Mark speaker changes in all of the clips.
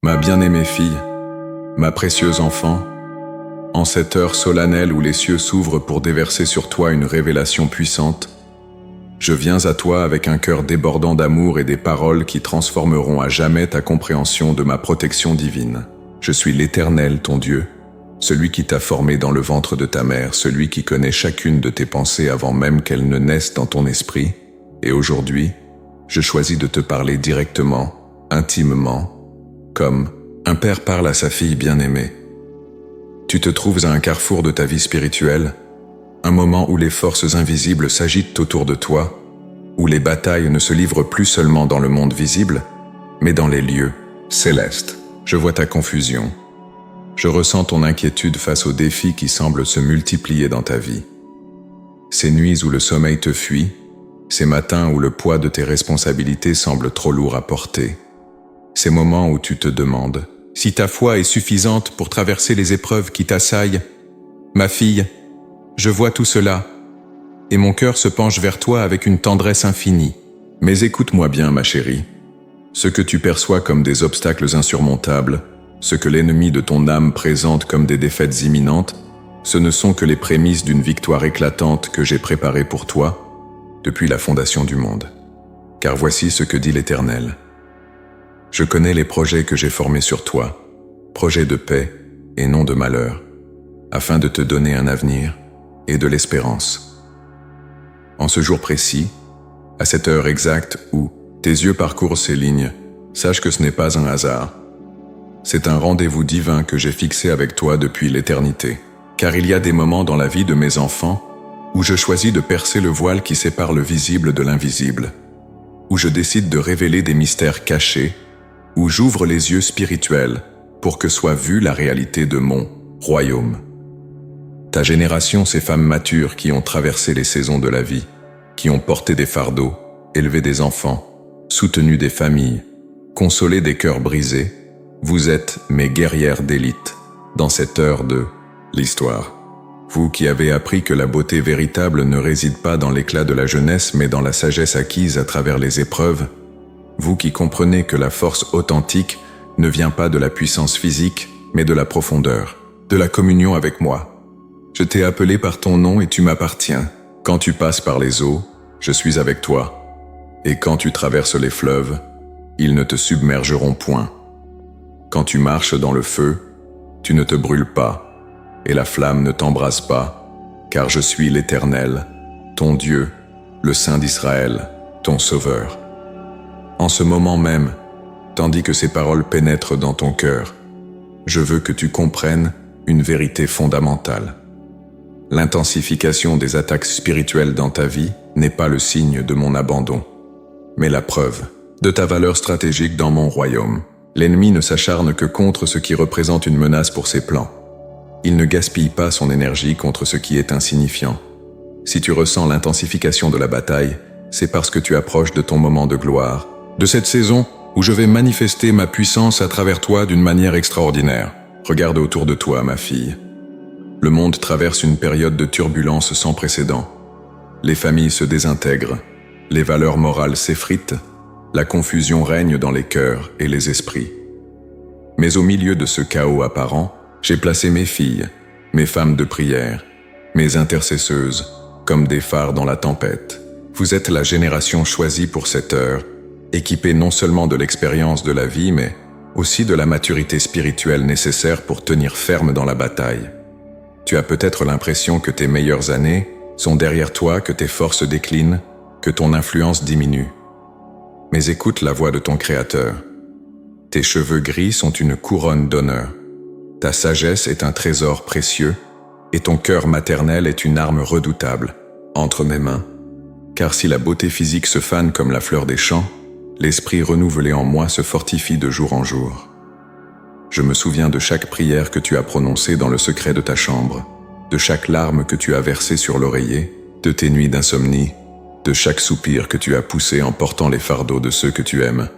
Speaker 1: Ma bien-aimée fille, ma précieuse enfant, en cette heure solennelle où les cieux s'ouvrent pour déverser sur toi une révélation puissante, je viens à toi avec un cœur débordant d'amour et des paroles qui transformeront à jamais ta compréhension de ma protection divine. Je suis l'Éternel, ton Dieu, celui qui t'a formé dans le ventre de ta mère, celui qui connaît chacune de tes pensées avant même qu'elles ne naissent dans ton esprit, et aujourd'hui, je choisis de te parler directement, intimement, comme un père parle à sa fille bien-aimée. Tu te trouves à un carrefour de ta vie spirituelle, un moment où les forces invisibles s'agitent autour de toi, où les batailles ne se livrent plus seulement dans le monde visible, mais dans les lieux célestes. Je vois ta confusion. Je ressens ton inquiétude face aux défis qui semblent se multiplier dans ta vie. Ces nuits où le sommeil te fuit, ces matins où le poids de tes responsabilités semble trop lourd à porter. Ces moments où tu te demandes si ta foi est suffisante pour traverser les épreuves qui t'assaillent. Ma fille, je vois tout cela, et mon cœur se penche vers toi avec une tendresse infinie. Mais écoute-moi bien, ma chérie. Ce que tu perçois comme des obstacles insurmontables, ce que l'ennemi de ton âme présente comme des défaites imminentes, ce ne sont que les prémices d'une victoire éclatante que j'ai préparée pour toi depuis la fondation du monde. Car voici ce que dit l'Éternel. Je connais les projets que j'ai formés sur toi, projets de paix et non de malheur, afin de te donner un avenir et de l'espérance. En ce jour précis, à cette heure exacte où tes yeux parcourent ces lignes, sache que ce n'est pas un hasard. C'est un rendez-vous divin que j'ai fixé avec toi depuis l'éternité. Car il y a des moments dans la vie de mes enfants où je choisis de percer le voile qui sépare le visible de l'invisible, où je décide de révéler des mystères cachés, où j'ouvre les yeux spirituels pour que soit vue la réalité de mon royaume. Ta génération, ces femmes matures qui ont traversé les saisons de la vie, qui ont porté des fardeaux, élevé des enfants, soutenu des familles, consolé des cœurs brisés, vous êtes mes guerrières d'élite dans cette heure de l'histoire. Vous qui avez appris que la beauté véritable ne réside pas dans l'éclat de la jeunesse mais dans la sagesse acquise à travers les épreuves, vous qui comprenez que la force authentique ne vient pas de la puissance physique mais de la profondeur, de la communion avec moi. Je t'ai appelé par ton nom et tu m'appartiens. Quand tu passes par les eaux, je suis avec toi. Et quand tu traverses les fleuves, ils ne te submergeront point. Quand tu marches dans le feu, tu ne te brûles pas, et la flamme ne t'embrase pas, car je suis l'Éternel, ton Dieu, le Saint d'Israël, ton Sauveur. En ce moment même, tandis que ces paroles pénètrent dans ton cœur, je veux que tu comprennes une vérité fondamentale. L'intensification des attaques spirituelles dans ta vie n'est pas le signe de mon abandon, mais la preuve de ta valeur stratégique dans mon royaume. L'ennemi ne s'acharne que contre ce qui représente une menace pour ses plans. Il ne gaspille pas son énergie contre ce qui est insignifiant. Si tu ressens l'intensification de la bataille, c'est parce que tu approches de ton moment de gloire, de cette saison où je vais manifester ma puissance à travers toi d'une manière extraordinaire. Regarde autour de toi, ma fille. Le monde traverse une période de turbulence sans précédent. Les familles se désintègrent, les valeurs morales s'effritent, la confusion règne dans les cœurs et les esprits. Mais au milieu de ce chaos apparent, j'ai placé mes filles, mes femmes de prière, mes intercesseuses, comme des phares dans la tempête. Vous êtes la génération choisie pour cette heure, équipée non seulement de l'expérience de la vie, mais aussi de la maturité spirituelle nécessaire pour tenir ferme dans la bataille. Tu as peut-être l'impression que tes meilleures années sont derrière toi, que tes forces déclinent, que ton influence diminue. Mais écoute la voix de ton Créateur. Tes cheveux gris sont une couronne d'honneur. Ta sagesse est un trésor précieux, et ton cœur maternel est une arme redoutable entre mes mains. Car si la beauté physique se fane comme la fleur des champs, l'esprit renouvelé en moi se fortifie de jour en jour. Je me souviens de chaque prière que tu as prononcée dans le secret de ta chambre, de chaque larme que tu as versée sur l'oreiller, de tes nuits d'insomnie, de chaque soupir que tu as poussé en portant les fardeaux de ceux que tu aimes.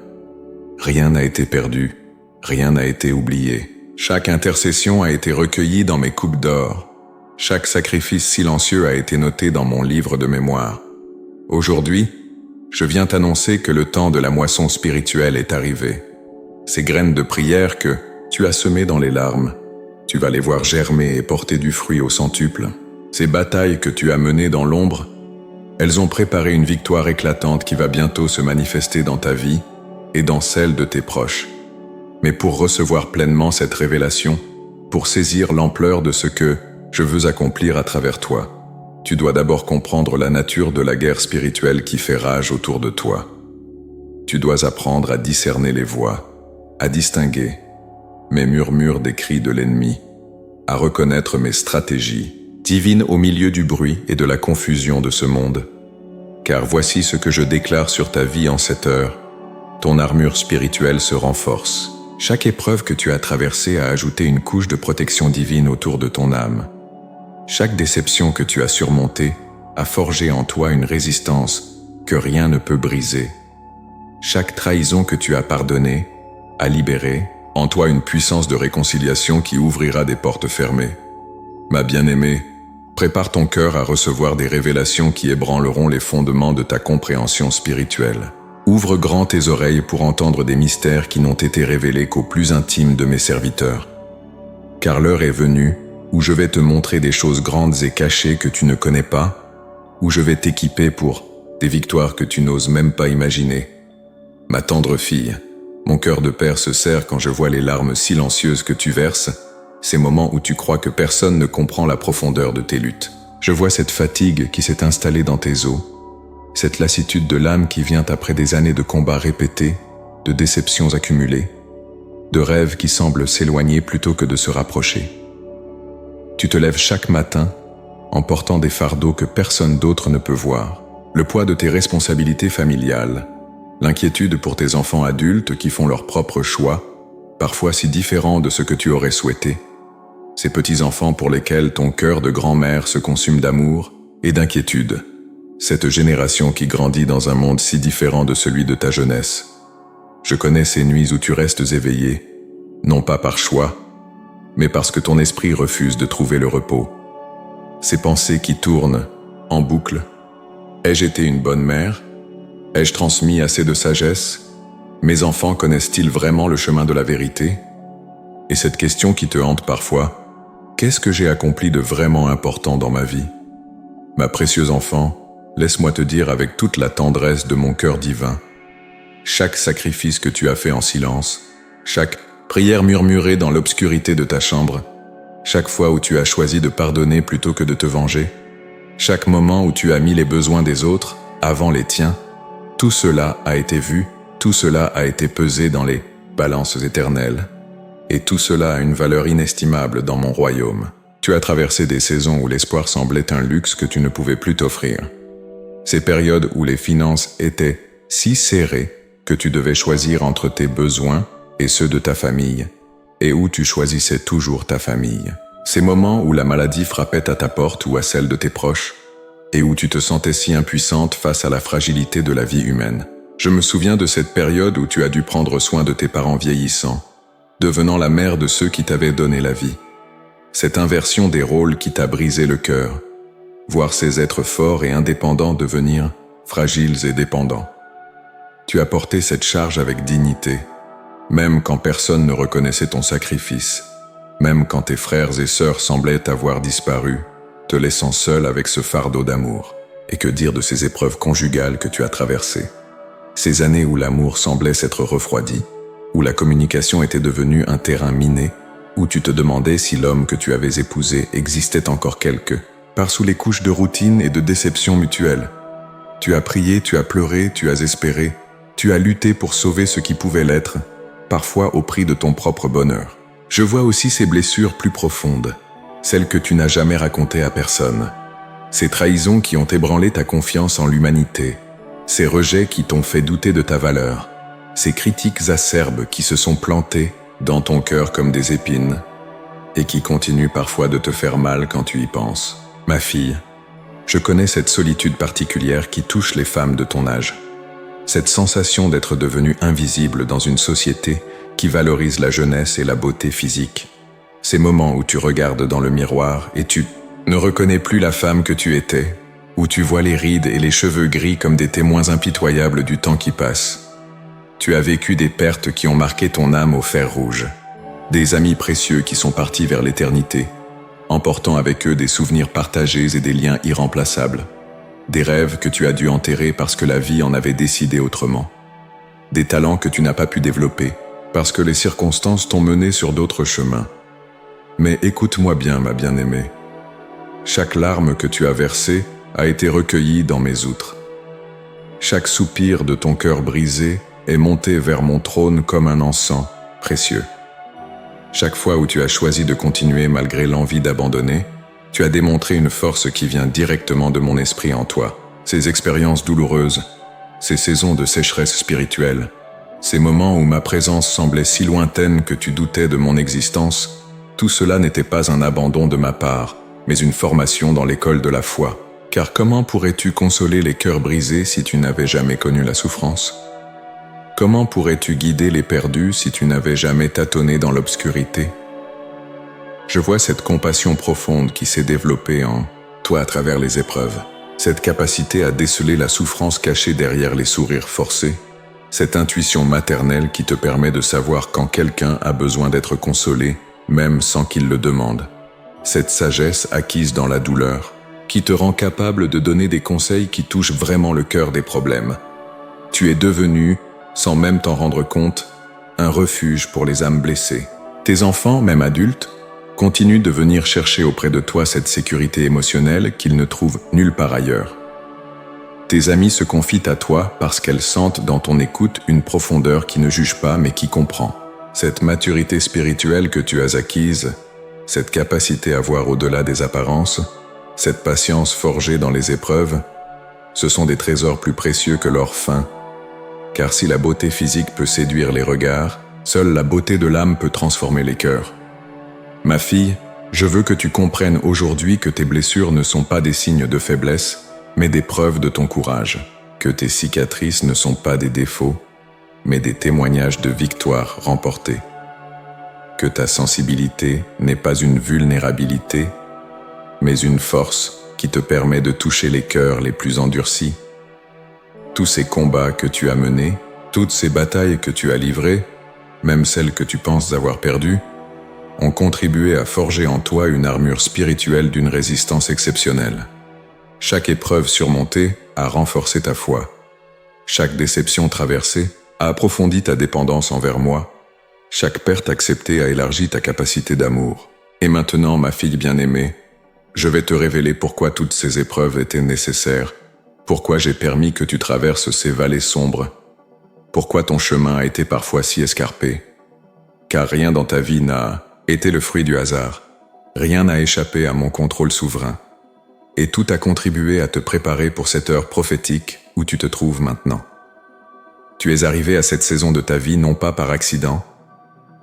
Speaker 1: Rien n'a été perdu, rien n'a été oublié. Chaque intercession a été recueillie dans mes coupes d'or. Chaque sacrifice silencieux a été noté dans mon livre de mémoire. Aujourd'hui, je viens t'annoncer que le temps de la moisson spirituelle est arrivé. Ces graines de prière que tu as semées dans les larmes, tu vas les voir germer et porter du fruit au centuple. Ces batailles que tu as menées dans l'ombre, elles ont préparé une victoire éclatante qui va bientôt se manifester dans ta vie et dans celle de tes proches. Mais pour recevoir pleinement cette révélation, pour saisir l'ampleur de ce que je veux accomplir à travers toi, tu dois d'abord comprendre la nature de la guerre spirituelle qui fait rage autour de toi. Tu dois apprendre à discerner les voix, à distinguer mes murmures des cris de l'ennemi, à reconnaître mes stratégies divines au milieu du bruit et de la confusion de ce monde. Car voici ce que je déclare sur ta vie en cette heure. Ton armure spirituelle se renforce. Chaque épreuve que tu as traversée a ajouté une couche de protection divine autour de ton âme. Chaque déception que tu as surmontée a forgé en toi une résistance que rien ne peut briser. Chaque trahison que tu as pardonnée a libéré en toi une puissance de réconciliation qui ouvrira des portes fermées. Ma bien-aimée, prépare ton cœur à recevoir des révélations qui ébranleront les fondements de ta compréhension spirituelle. Ouvre grand tes oreilles pour entendre des mystères qui n'ont été révélés qu'aux plus intimes de mes serviteurs. Car l'heure est venue où je vais te montrer des choses grandes et cachées que tu ne connais pas, où je vais t'équiper pour des victoires que tu n'oses même pas imaginer. Ma tendre fille, mon cœur de père se serre quand je vois les larmes silencieuses que tu verses, ces moments où tu crois que personne ne comprend la profondeur de tes luttes. Je vois cette fatigue qui s'est installée dans tes os, cette lassitude de l'âme qui vient après des années de combats répétés, de déceptions accumulées, de rêves qui semblent s'éloigner plutôt que de se rapprocher. Tu te lèves chaque matin en portant des fardeaux que personne d'autre ne peut voir, le poids de tes responsabilités familiales, l'inquiétude pour tes enfants adultes qui font leurs propres choix, parfois si différents de ce que tu aurais souhaité, ces petits-enfants pour lesquels ton cœur de grand-mère se consume d'amour et d'inquiétude, cette génération qui grandit dans un monde si différent de celui de ta jeunesse. Je connais ces nuits où tu restes éveillé, non pas par choix, mais parce que ton esprit refuse de trouver le repos. Ces pensées qui tournent en boucle. Ai-je été une bonne mère? Ai-je transmis assez de sagesse? Mes enfants connaissent-ils vraiment le chemin de la vérité? Et cette question qui te hante parfois, qu'est-ce que j'ai accompli de vraiment important dans ma vie? Ma précieuse enfant, laisse-moi te dire avec toute la tendresse de mon cœur divin, chaque sacrifice que tu as fait en silence, chaque prière murmurée dans l'obscurité de ta chambre, chaque fois où tu as choisi de pardonner plutôt que de te venger, chaque moment où tu as mis les besoins des autres avant les tiens, tout cela a été vu, tout cela a été pesé dans les balances éternelles, et tout cela a une valeur inestimable dans mon royaume. Tu as traversé des saisons où l'espoir semblait un luxe que tu ne pouvais plus t'offrir. Ces périodes où les finances étaient si serrées que tu devais choisir entre tes besoins et ceux de ta famille, et où tu choisissais toujours ta famille. Ces moments où la maladie frappait à ta porte ou à celle de tes proches, et où tu te sentais si impuissante face à la fragilité de la vie humaine. Je me souviens de cette période où tu as dû prendre soin de tes parents vieillissants, devenant la mère de ceux qui t'avaient donné la vie. Cette inversion des rôles qui t'a brisé le cœur, voir ces êtres forts et indépendants devenir fragiles et dépendants. Tu as porté cette charge avec dignité, même quand personne ne reconnaissait ton sacrifice, même quand tes frères et sœurs semblaient avoir disparu, te laissant seul avec ce fardeau d'amour. Et que dire de ces épreuves conjugales que tu as traversées? Ces années où l'amour semblait s'être refroidi, où la communication était devenue un terrain miné, où tu te demandais si l'homme que tu avais épousé existait encore quelque part sous les couches de routine et de déception mutuelle. Tu as prié, tu as pleuré, tu as espéré, tu as lutté pour sauver ce qui pouvait l'être, parfois au prix de ton propre bonheur. Je vois aussi ces blessures plus profondes, celles que tu n'as jamais racontées à personne, ces trahisons qui ont ébranlé ta confiance en l'humanité, ces rejets qui t'ont fait douter de ta valeur, ces critiques acerbes qui se sont plantées dans ton cœur comme des épines, et qui continuent parfois de te faire mal quand tu y penses. Ma fille, je connais cette solitude particulière qui touche les femmes de ton âge, cette sensation d'être devenue invisible dans une société qui valorise la jeunesse et la beauté physique. Ces moments où tu regardes dans le miroir et tu ne reconnais plus la femme que tu étais, où tu vois les rides et les cheveux gris comme des témoins impitoyables du temps qui passe. Tu as vécu des pertes qui ont marqué ton âme au fer rouge. Des amis précieux qui sont partis vers l'éternité, emportant avec eux des souvenirs partagés et des liens irremplaçables. Des rêves que tu as dû enterrer parce que la vie en avait décidé autrement. Des talents que tu n'as pas pu développer, parce que les circonstances t'ont mené sur d'autres chemins. Mais écoute-moi bien, ma bien-aimée. Chaque larme que tu as versée a été recueillie dans mes outres. Chaque soupir de ton cœur brisé est monté vers mon trône comme un encens précieux. Chaque fois où tu as choisi de continuer malgré l'envie d'abandonner, tu as démontré une force qui vient directement de mon esprit en toi. Ces expériences douloureuses, ces saisons de sécheresse spirituelle, ces moments où ma présence semblait si lointaine que tu doutais de mon existence, tout cela n'était pas un abandon de ma part, mais une formation dans l'école de la foi. Car comment pourrais-tu consoler les cœurs brisés si tu n'avais jamais connu la souffrance? Comment pourrais-tu guider les perdus si tu n'avais jamais tâtonné dans l'obscurité? Je vois cette compassion profonde qui s'est développée en toi à travers les épreuves, cette capacité à déceler la souffrance cachée derrière les sourires forcés, cette intuition maternelle qui te permet de savoir quand quelqu'un a besoin d'être consolé, même sans qu'il le demande, cette sagesse acquise dans la douleur, qui te rend capable de donner des conseils qui touchent vraiment le cœur des problèmes. Tu es devenu, sans même t'en rendre compte, un refuge pour les âmes blessées. Tes enfants, même adultes, continuent de venir chercher auprès de toi cette sécurité émotionnelle qu'ils ne trouvent nulle part ailleurs. Tes amis se confient à toi parce qu'elles sentent dans ton écoute une profondeur qui ne juge pas mais qui comprend. Cette maturité spirituelle que tu as acquise, cette capacité à voir au-delà des apparences, cette patience forgée dans les épreuves, ce sont des trésors plus précieux que l'or fin. Car si la beauté physique peut séduire les regards, seule la beauté de l'âme peut transformer les cœurs. Ma fille, je veux que tu comprennes aujourd'hui que tes blessures ne sont pas des signes de faiblesse, mais des preuves de ton courage, que tes cicatrices ne sont pas des défauts, mais des témoignages de victoire remportée, que ta sensibilité n'est pas une vulnérabilité, mais une force qui te permet de toucher les cœurs les plus endurcis. Tous ces combats que tu as menés, toutes ces batailles que tu as livrées, même celles que tu penses avoir perdues, ont contribué à forger en toi une armure spirituelle d'une résistance exceptionnelle. Chaque épreuve surmontée a renforcé ta foi. Chaque déception traversée a approfondi ta dépendance envers moi. Chaque perte acceptée a élargi ta capacité d'amour. Et maintenant, ma fille bien-aimée, je vais te révéler pourquoi toutes ces épreuves étaient nécessaires, pourquoi j'ai permis que tu traverses ces vallées sombres, pourquoi ton chemin a été parfois si escarpé. Car rien dans ta vie n'a été le fruit du hasard, rien n'a échappé à mon contrôle souverain, et tout a contribué à te préparer pour cette heure prophétique où tu te trouves maintenant. Tu es arrivé à cette saison de ta vie non pas par accident,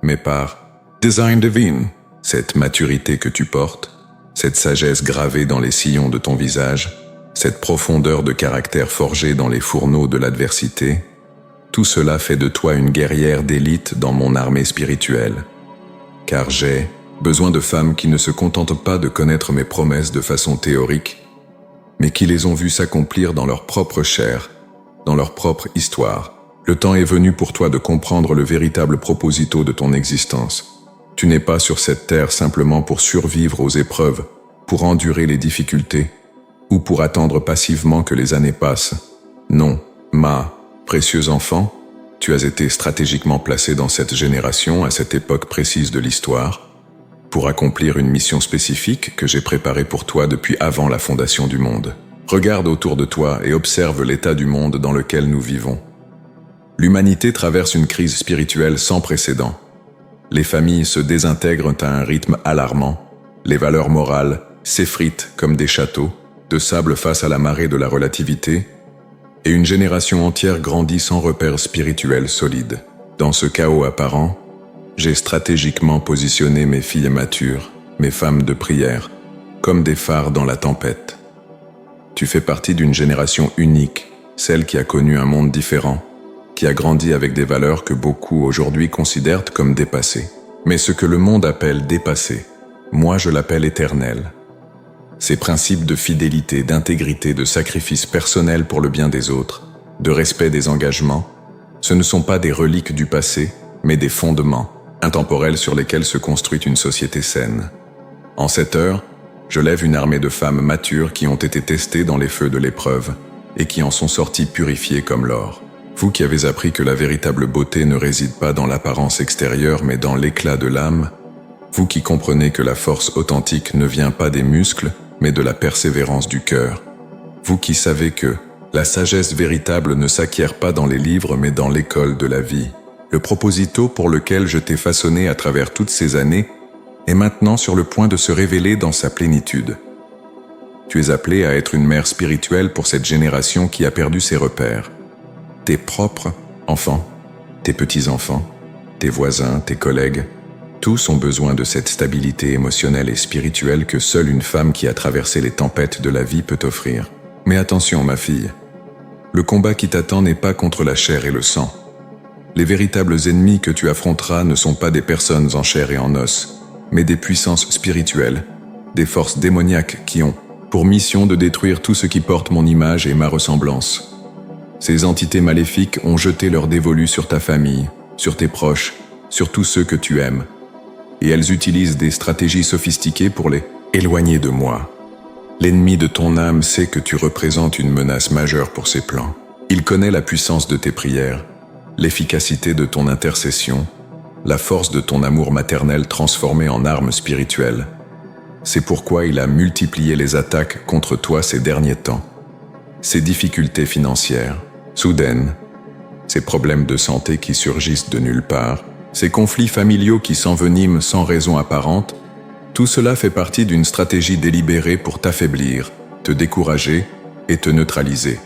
Speaker 1: mais par design divine, cette maturité que tu portes, cette sagesse gravée dans les sillons de ton visage, cette profondeur de caractère forgée dans les fourneaux de l'adversité, tout cela fait de toi une guerrière d'élite dans mon armée spirituelle. Car j'ai besoin de femmes qui ne se contentent pas de connaître mes promesses de façon théorique, mais qui les ont vues s'accomplir dans leur propre chair, dans leur propre histoire. Le temps est venu pour toi de comprendre le véritable proposito de ton existence. Tu n'es pas sur cette terre simplement pour survivre aux épreuves, pour endurer les difficultés, ou pour attendre passivement que les années passent. Non, ma précieux enfant, tu as été stratégiquement placé dans cette génération à cette époque précise de l'histoire, pour accomplir une mission spécifique que j'ai préparée pour toi depuis avant la fondation du monde. Regarde autour de toi et observe l'état du monde dans lequel nous vivons. L'humanité traverse une crise spirituelle sans précédent. Les familles se désintègrent à un rythme alarmant. Les valeurs morales s'effritent comme des châteaux, de sable face à la marée de la relativité, et une génération entière grandit sans repères spirituels solides. Dans ce chaos apparent, j'ai stratégiquement positionné mes filles matures, mes femmes de prière, comme des phares dans la tempête. Tu fais partie d'une génération unique, celle qui a connu un monde différent, qui a grandi avec des valeurs que beaucoup aujourd'hui considèrent comme dépassées. Mais ce que le monde appelle dépassé, moi je l'appelle éternel. Ces principes de fidélité, d'intégrité, de sacrifice personnel pour le bien des autres, de respect des engagements, Ce ne sont pas des reliques du passé, mais des fondements intemporels sur lesquels se construit une société saine. En cette heure, je lève une armée de femmes matures qui ont été testées dans les feux de l'épreuve et qui en sont sorties purifiées comme l'or. Vous qui avez appris que la véritable beauté ne réside pas dans l'apparence extérieure mais dans l'éclat de l'âme, vous qui comprenez que la force authentique ne vient pas des muscles mais de la persévérance du cœur, vous qui savez que la sagesse véritable ne s'acquiert pas dans les livres mais dans l'école de la vie. Le proposito pour lequel je t'ai façonné à travers toutes ces années est maintenant sur le point de se révéler dans sa plénitude. Tu es appelé à être une mère spirituelle pour cette génération qui a perdu ses repères. Tes propres enfants, tes petits-enfants, tes voisins, tes collègues, tous ont besoin de cette stabilité émotionnelle et spirituelle que seule une femme qui a traversé les tempêtes de la vie peut offrir. Mais attention, ma fille, le combat qui t'attend n'est pas contre la chair et le sang. Les véritables ennemis que tu affronteras ne sont pas des personnes en chair et en os, mais des puissances spirituelles, des forces démoniaques qui ont pour mission de détruire tout ce qui porte mon image et ma ressemblance. Ces entités maléfiques ont jeté leur dévolu sur ta famille, sur tes proches, sur tous ceux que tu aimes, et elles utilisent des stratégies sophistiquées pour les éloigner de moi. L'ennemi de ton âme sait que tu représentes une menace majeure pour ses plans. Il connaît la puissance de tes prières, l'efficacité de ton intercession, la force de ton amour maternel transformé en arme spirituelle. C'est pourquoi il a multiplié les attaques contre toi ces derniers temps. Ces difficultés financières, soudaines, ces problèmes de santé qui surgissent de nulle part, ces conflits familiaux qui s'enveniment sans raison apparente, tout cela fait partie d'une stratégie délibérée pour t'affaiblir, te décourager et te neutraliser.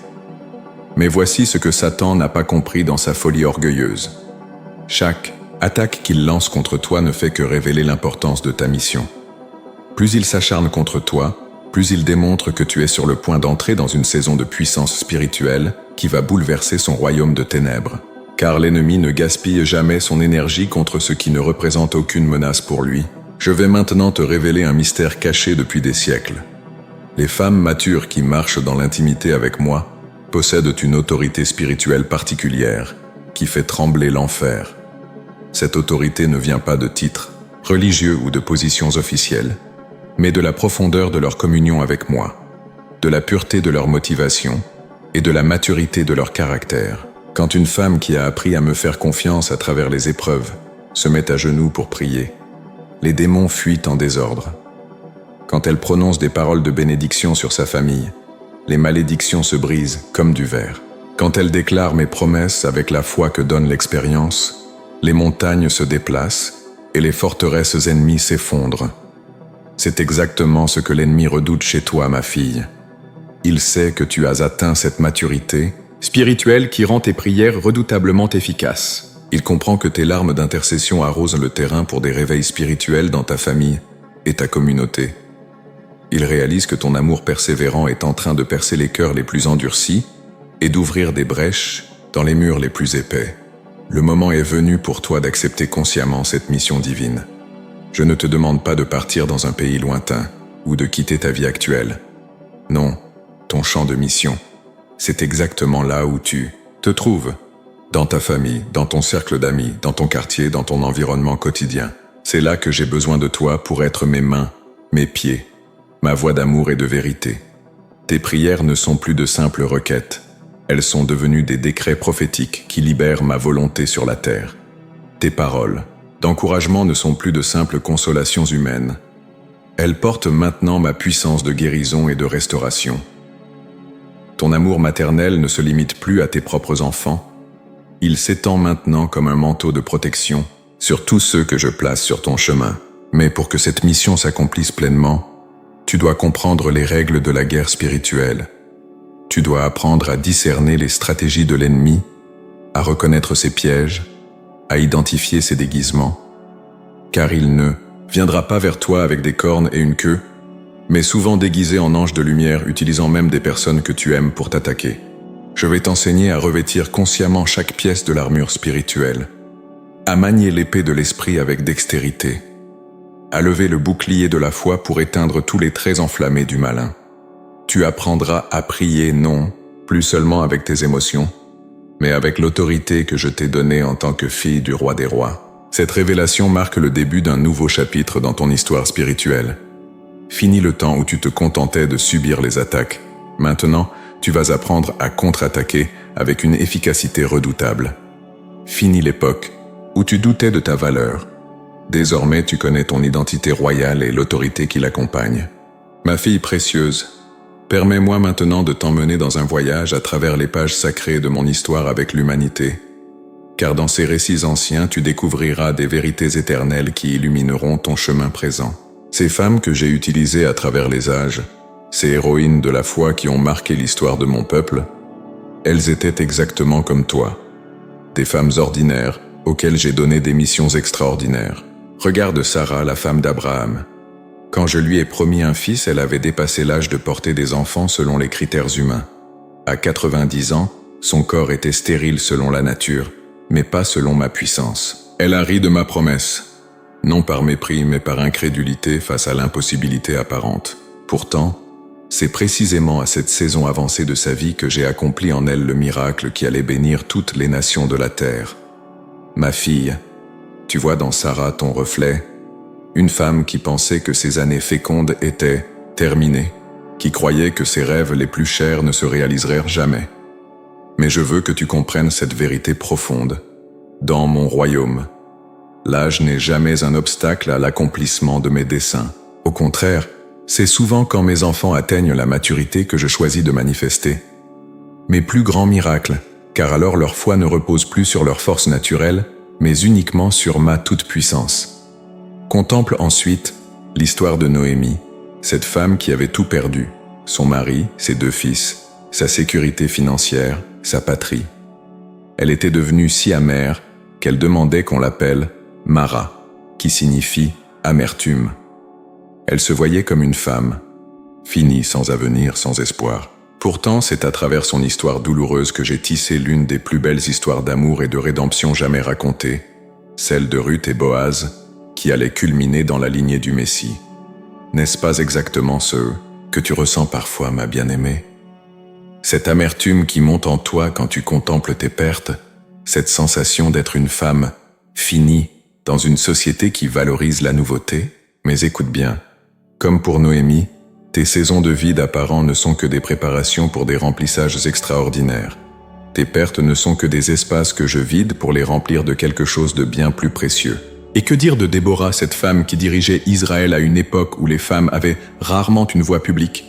Speaker 1: Mais voici ce que Satan n'a pas compris dans sa folie orgueilleuse. Chaque attaque qu'il lance contre toi ne fait que révéler l'importance de ta mission. Plus il s'acharne contre toi, plus il démontre que tu es sur le point d'entrer dans une saison de puissance spirituelle qui va bouleverser son royaume de ténèbres. Car l'ennemi ne gaspille jamais son énergie contre ce qui ne représente aucune menace pour lui. Je vais maintenant te révéler un mystère caché depuis des siècles. Les femmes matures qui marchent dans l'intimité avec moi possèdent une autorité spirituelle particulière qui fait trembler l'enfer. Cette autorité ne vient pas de titres religieux ou de positions officielles, mais de la profondeur de leur communion avec moi, de la pureté de leur motivation et de la maturité de leur caractère. Quand une femme qui a appris à me faire confiance à travers les épreuves se met à genoux pour prier, les démons fuient en désordre. Quand elle prononce des paroles de bénédiction sur sa famille, les malédictions se brisent comme du verre. Quand elle déclare mes promesses avec la foi que donne l'expérience, les montagnes se déplacent et les forteresses ennemies s'effondrent. C'est exactement ce que l'ennemi redoute chez toi, ma fille. Il sait que tu as atteint cette maturité spirituelle qui rend tes prières redoutablement efficaces. Il comprend que tes larmes d'intercession arrosent le terrain pour des réveils spirituels dans ta famille et ta communauté. Il réalise que ton amour persévérant est en train de percer les cœurs les plus endurcis et d'ouvrir des brèches dans les murs les plus épais. Le moment est venu pour toi d'accepter consciemment cette mission divine. Je ne te demande pas de partir dans un pays lointain ou de quitter ta vie actuelle. Non, ton champ de mission, c'est exactement là où tu te trouves. Dans ta famille, dans ton cercle d'amis, dans ton quartier, dans ton environnement quotidien. C'est là que j'ai besoin de toi pour être mes mains, mes pieds, ma voix d'amour et de vérité. Tes prières ne sont plus de simples requêtes. Elles sont devenues des décrets prophétiques qui libèrent ma volonté sur la terre. Tes paroles d'encouragement ne sont plus de simples consolations humaines. Elles portent maintenant ma puissance de guérison et de restauration. Ton amour maternel ne se limite plus à tes propres enfants. Il s'étend maintenant comme un manteau de protection sur tous ceux que je place sur ton chemin. Mais pour que cette mission s'accomplisse pleinement, tu dois comprendre les règles de la guerre spirituelle. Tu dois apprendre à discerner les stratégies de l'ennemi, à reconnaître ses pièges, à identifier ses déguisements. Car il ne viendra pas vers toi avec des cornes et une queue, mais souvent déguisé en ange de lumière, utilisant même des personnes que tu aimes pour t'attaquer. Je vais t'enseigner à revêtir consciemment chaque pièce de l'armure spirituelle, à manier l'épée de l'esprit avec dextérité, à lever le bouclier de la foi pour éteindre tous les traits enflammés du malin. Tu apprendras à prier non, plus seulement avec tes émotions, mais avec l'autorité que je t'ai donnée en tant que fille du roi des rois. Cette révélation marque le début d'un nouveau chapitre dans ton histoire spirituelle. Fini le temps où tu te contentais de subir les attaques. Maintenant, tu vas apprendre à contre-attaquer avec une efficacité redoutable. Fini l'époque où tu doutais de ta valeur. Désormais, tu connais ton identité royale et l'autorité qui l'accompagne. Ma fille précieuse, permets-moi maintenant de t'emmener dans un voyage à travers les pages sacrées de mon histoire avec l'humanité. Car dans ces récits anciens, tu découvriras des vérités éternelles qui illumineront ton chemin présent. Ces femmes que j'ai utilisées à travers les âges, ces héroïnes de la foi qui ont marqué l'histoire de mon peuple, elles étaient exactement comme toi. Des femmes ordinaires auxquelles j'ai donné des missions extraordinaires. Regarde Sarah, la femme d'Abraham. Quand je lui ai promis un fils, elle avait dépassé l'âge de porter des enfants selon les critères humains. À 90 ans, son corps était stérile selon la nature, mais pas selon ma puissance. Elle a ri de ma promesse, non par mépris, mais par incrédulité face à l'impossibilité apparente. Pourtant, c'est précisément à cette saison avancée de sa vie que j'ai accompli en elle le miracle qui allait bénir toutes les nations de la terre. Ma fille, tu vois dans Sarah ton reflet, une femme qui pensait que ses années fécondes étaient terminées, qui croyait que ses rêves les plus chers ne se réaliseraient jamais. Mais je veux que tu comprennes cette vérité profonde. Dans mon royaume, l'âge n'est jamais un obstacle à l'accomplissement de mes desseins. Au contraire, c'est souvent quand mes enfants atteignent la maturité que je choisis de manifester mes plus grands miracles, car alors leur foi ne repose plus sur leur force naturelle, mais uniquement sur ma toute-puissance. Contemple ensuite l'histoire de Noémie, cette femme qui avait tout perdu, son mari, ses 2 fils, sa sécurité financière, sa patrie. Elle était devenue si amère qu'elle demandait qu'on l'appelle Mara, qui signifie amertume. Elle se voyait comme une femme, finie, sans avenir, sans espoir. Pourtant, c'est à travers son histoire douloureuse que j'ai tissé l'une des plus belles histoires d'amour et de rédemption jamais racontées, celle de Ruth et Boaz, qui allait culminer dans la lignée du Messie. N'est-ce pas exactement ce que tu ressens parfois, ma bien-aimée? Cette amertume qui monte en toi quand tu contemples tes pertes, cette sensation d'être une femme finie dans une société qui valorise la nouveauté? Mais écoute bien, comme pour Noémie, tes saisons de vide apparent ne sont que des préparations pour des remplissages extraordinaires. Tes pertes ne sont que des espaces que je vide pour les remplir de quelque chose de bien plus précieux. Et que dire de Déborah, cette femme qui dirigeait Israël à une époque où les femmes avaient rarement une voix publique?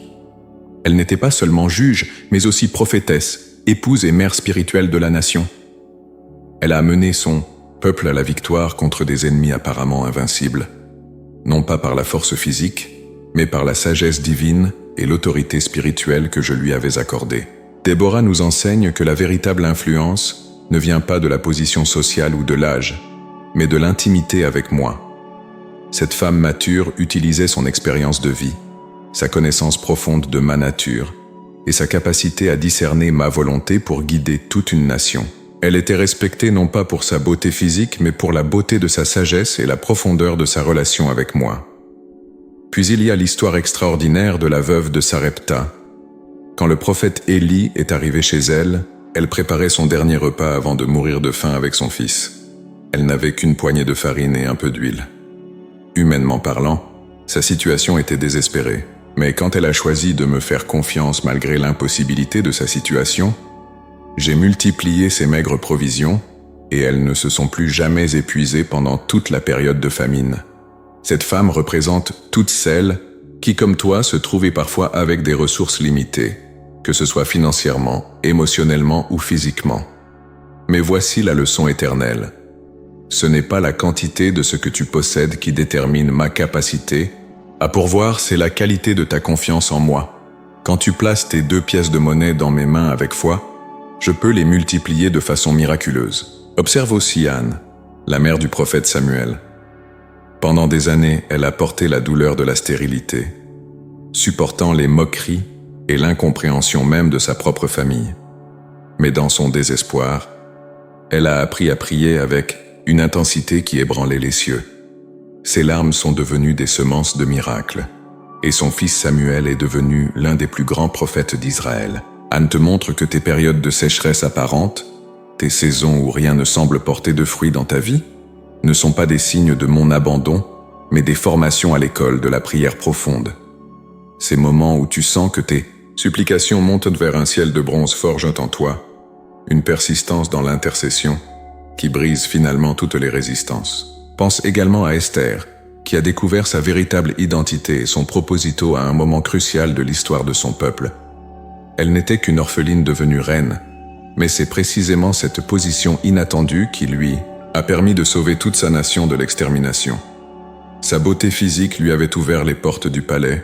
Speaker 1: Elle n'était pas seulement juge, mais aussi prophétesse, épouse et mère spirituelle de la nation. Elle a mené son peuple à la victoire contre des ennemis apparemment invincibles. Non pas par la force physique, mais par la sagesse divine et l'autorité spirituelle que je lui avais accordée. Déborah nous enseigne que la véritable influence ne vient pas de la position sociale ou de l'âge, mais de l'intimité avec moi. Cette femme mature utilisait son expérience de vie, sa connaissance profonde de ma nature et sa capacité à discerner ma volonté pour guider toute une nation. Elle était respectée non pas pour sa beauté physique, mais pour la beauté de sa sagesse et la profondeur de sa relation avec moi. Puis il y a l'histoire extraordinaire de la veuve de Sarepta. Quand le prophète Élie est arrivé chez elle, elle préparait son dernier repas avant de mourir de faim avec son fils. Elle n'avait qu'une poignée de farine et un peu d'huile. Humainement parlant, sa situation était désespérée. Mais quand elle a choisi de me faire confiance malgré l'impossibilité de sa situation, j'ai multiplié ses maigres provisions et elles ne se sont plus jamais épuisées pendant toute la période de famine. Cette femme représente toutes celles qui, comme toi, se trouvaient parfois avec des ressources limitées, que ce soit financièrement, émotionnellement ou physiquement. Mais voici la leçon éternelle. Ce n'est pas la quantité de ce que tu possèdes qui détermine ma capacité à pourvoir, c'est la qualité de ta confiance en moi. Quand tu places tes 2 pièces de monnaie dans mes mains avec foi, je peux les multiplier de façon miraculeuse. Observe aussi Anne, la mère du prophète Samuel. Pendant des années, elle a porté la douleur de la stérilité, supportant les moqueries et l'incompréhension même de sa propre famille. Mais dans son désespoir, elle a appris à prier avec une intensité qui ébranlait les cieux. Ses larmes sont devenues des semences de miracles, et son fils Samuel est devenu l'un des plus grands prophètes d'Israël. Anne te montre que tes périodes de sécheresse apparente tes saisons où rien ne semble porter de fruits dans ta vie, ne sont pas des signes de mon abandon, mais des formations à l'école de la prière profonde. Ces moments où tu sens que tes supplications montent vers un ciel de bronze forgent en toi une persistance dans l'intercession qui brise finalement toutes les résistances. Pense également à Esther, qui a découvert sa véritable identité et son proposito à un moment crucial de l'histoire de son peuple. Elle n'était qu'une orpheline devenue reine, mais c'est précisément cette position inattendue qui lui a permis de sauver toute sa nation de l'extermination. Sa beauté physique lui avait ouvert les portes du palais,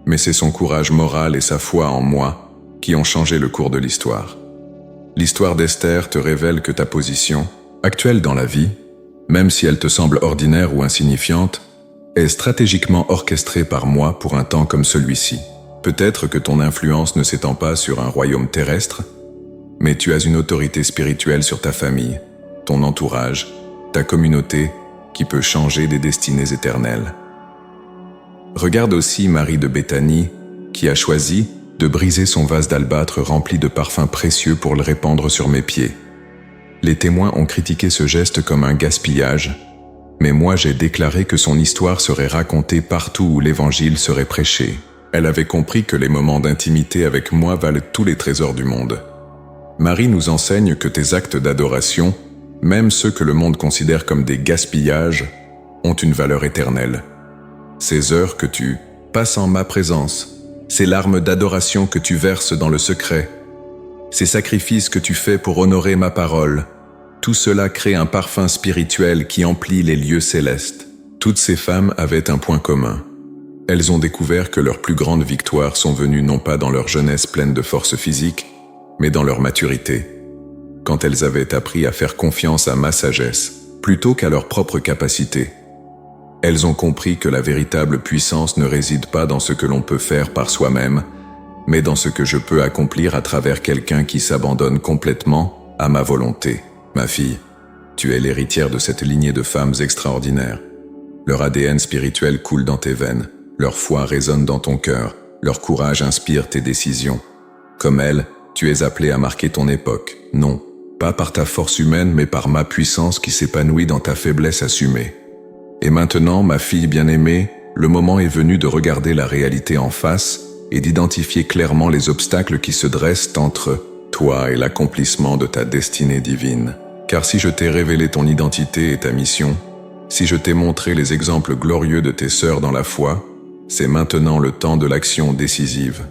Speaker 1: mais c'est son courage moral et sa foi en moi qui ont changé le cours de l'histoire. L'histoire d'Esther te révèle que ta position, actuelle dans la vie, même si elle te semble ordinaire ou insignifiante, est stratégiquement orchestrée par moi pour un temps comme celui-ci. Peut-être que ton influence ne s'étend pas sur un royaume terrestre, mais tu as une autorité spirituelle sur ta famille, ton entourage, ta communauté, qui peut changer des destinées éternelles. Regarde aussi Marie de Béthanie, qui a choisi de briser son vase d'albâtre rempli de parfums précieux pour le répandre sur mes pieds. Les témoins ont critiqué ce geste comme un gaspillage, mais moi j'ai déclaré que son histoire serait racontée partout où l'évangile serait prêché. Elle avait compris que les moments d'intimité avec moi valent tous les trésors du monde. Marie nous enseigne que tes actes d'adoration, même ceux que le monde considère comme des gaspillages, ont une valeur éternelle. Ces heures que tu passes en ma présence, ces larmes d'adoration que tu verses dans le secret, ces sacrifices que tu fais pour honorer ma parole, tout cela crée un parfum spirituel qui emplit les lieux célestes. Toutes ces femmes avaient un point commun. Elles ont découvert que leurs plus grandes victoires sont venues non pas dans leur jeunesse pleine de force physique, mais dans leur maturité, quand elles avaient appris à faire confiance à ma sagesse, plutôt qu'à leurs propres capacités. Elles ont compris que la véritable puissance ne réside pas dans ce que l'on peut faire par soi-même, mais dans ce que je peux accomplir à travers quelqu'un qui s'abandonne complètement à ma volonté. Ma fille, tu es l'héritière de cette lignée de femmes extraordinaires. Leur ADN spirituel coule dans tes veines, leur foi résonne dans ton cœur, leur courage inspire tes décisions. Comme elles, tu es appelée à marquer ton époque. Non, pas par ta force humaine, mais par ma puissance qui s'épanouit dans ta faiblesse assumée. Et maintenant, ma fille bien-aimée, le moment est venu de regarder la réalité en face et d'identifier clairement les obstacles qui se dressent entre toi et l'accomplissement de ta destinée divine. Car si je t'ai révélé ton identité et ta mission, si je t'ai montré les exemples glorieux de tes sœurs dans la foi, c'est maintenant le temps de l'action décisive.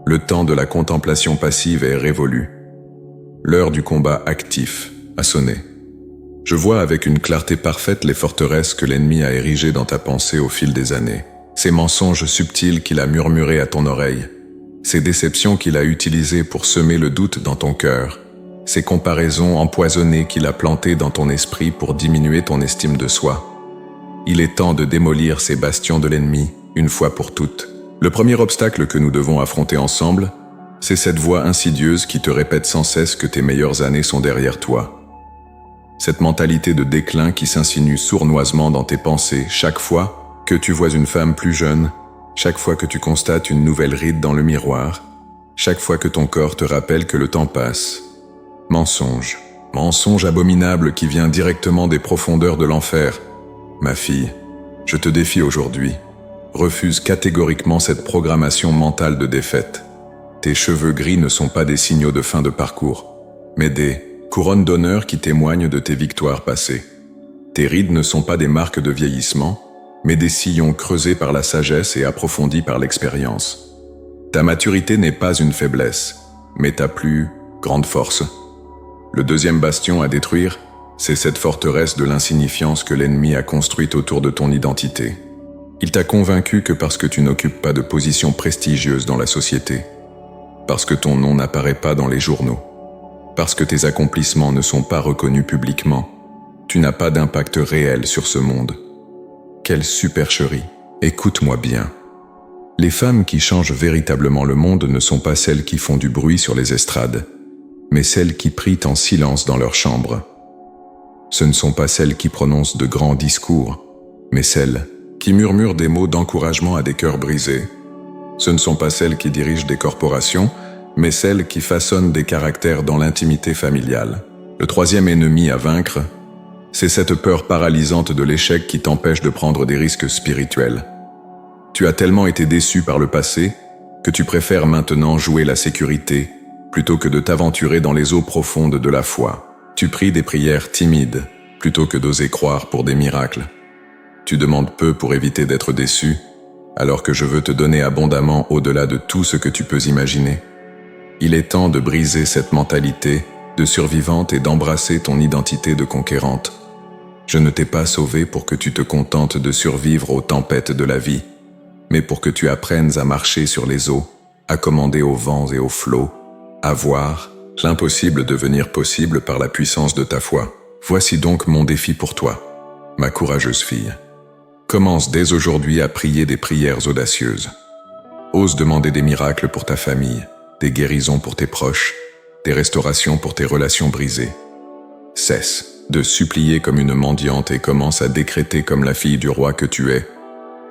Speaker 1: Le temps de la contemplation passive est révolu. L'heure du combat actif a sonné. Je vois avec une clarté parfaite les forteresses que l'ennemi a érigées dans ta pensée au fil des années. Ces mensonges subtils qu'il a murmurés à ton oreille. Ces déceptions qu'il a utilisées pour semer le doute dans ton cœur. Ces comparaisons empoisonnées qu'il a plantées dans ton esprit pour diminuer ton estime de soi. Il est temps de démolir ces bastions de l'ennemi, une fois pour toutes. Le premier obstacle que nous devons affronter ensemble, c'est cette voix insidieuse qui te répète sans cesse que tes meilleures années sont derrière toi. Cette mentalité de déclin qui s'insinue sournoisement dans tes pensées chaque fois que tu vois une femme plus jeune, chaque fois que tu constates une nouvelle ride dans le miroir, chaque fois que ton corps te rappelle que le temps passe. Mensonge, mensonge abominable qui vient directement des profondeurs de l'enfer. Ma fille, je te défie aujourd'hui. Refuse catégoriquement cette programmation mentale de défaite. Tes cheveux gris ne sont pas des signaux de fin de parcours, mais des couronnes d'honneur qui témoignent de tes victoires passées. Tes rides ne sont pas des marques de vieillissement, mais des sillons creusés par la sagesse et approfondis par l'expérience. Ta maturité n'est pas une faiblesse, mais ta plus grande force. Le deuxième bastion à détruire, c'est cette forteresse de l'insignifiance que l'ennemi a construite autour de ton identité. Il t'a convaincu que parce que tu n'occupes pas de position prestigieuse dans la société, parce que ton nom n'apparaît pas dans les journaux, parce que tes accomplissements ne sont pas reconnus publiquement, tu n'as pas d'impact réel sur ce monde. Quelle supercherie! Écoute-moi bien. Les femmes qui changent véritablement le monde ne sont pas celles qui font du bruit sur les estrades, mais celles qui prient en silence dans leur chambre. Ce ne sont pas celles qui prononcent de grands discours, mais celles qui murmurent des mots d'encouragement à des cœurs brisés. Ce ne sont pas celles qui dirigent des corporations, mais celles qui façonnent des caractères dans l'intimité familiale. Le troisième ennemi à vaincre, c'est cette peur paralysante de l'échec qui t'empêche de prendre des risques spirituels. Tu as tellement été déçu par le passé que tu préfères maintenant jouer la sécurité plutôt que de t'aventurer dans les eaux profondes de la foi. Tu pries des prières timides plutôt que d'oser croire pour des miracles. Tu demandes peu pour éviter d'être déçu, alors que je veux te donner abondamment au-delà de tout ce que tu peux imaginer. Il est temps de briser cette mentalité de survivante et d'embrasser ton identité de conquérante. Je ne t'ai pas sauvé pour que tu te contentes de survivre aux tempêtes de la vie, mais pour que tu apprennes à marcher sur les eaux, à commander aux vents et aux flots, à voir l'impossible devenir possible par la puissance de ta foi. Voici donc mon défi pour toi, ma courageuse fille. Commence dès aujourd'hui à prier des prières audacieuses. Ose demander des miracles pour ta famille, des guérisons pour tes proches, des restaurations pour tes relations brisées. Cesse de supplier comme une mendiante et commence à décréter comme la fille du roi que tu es,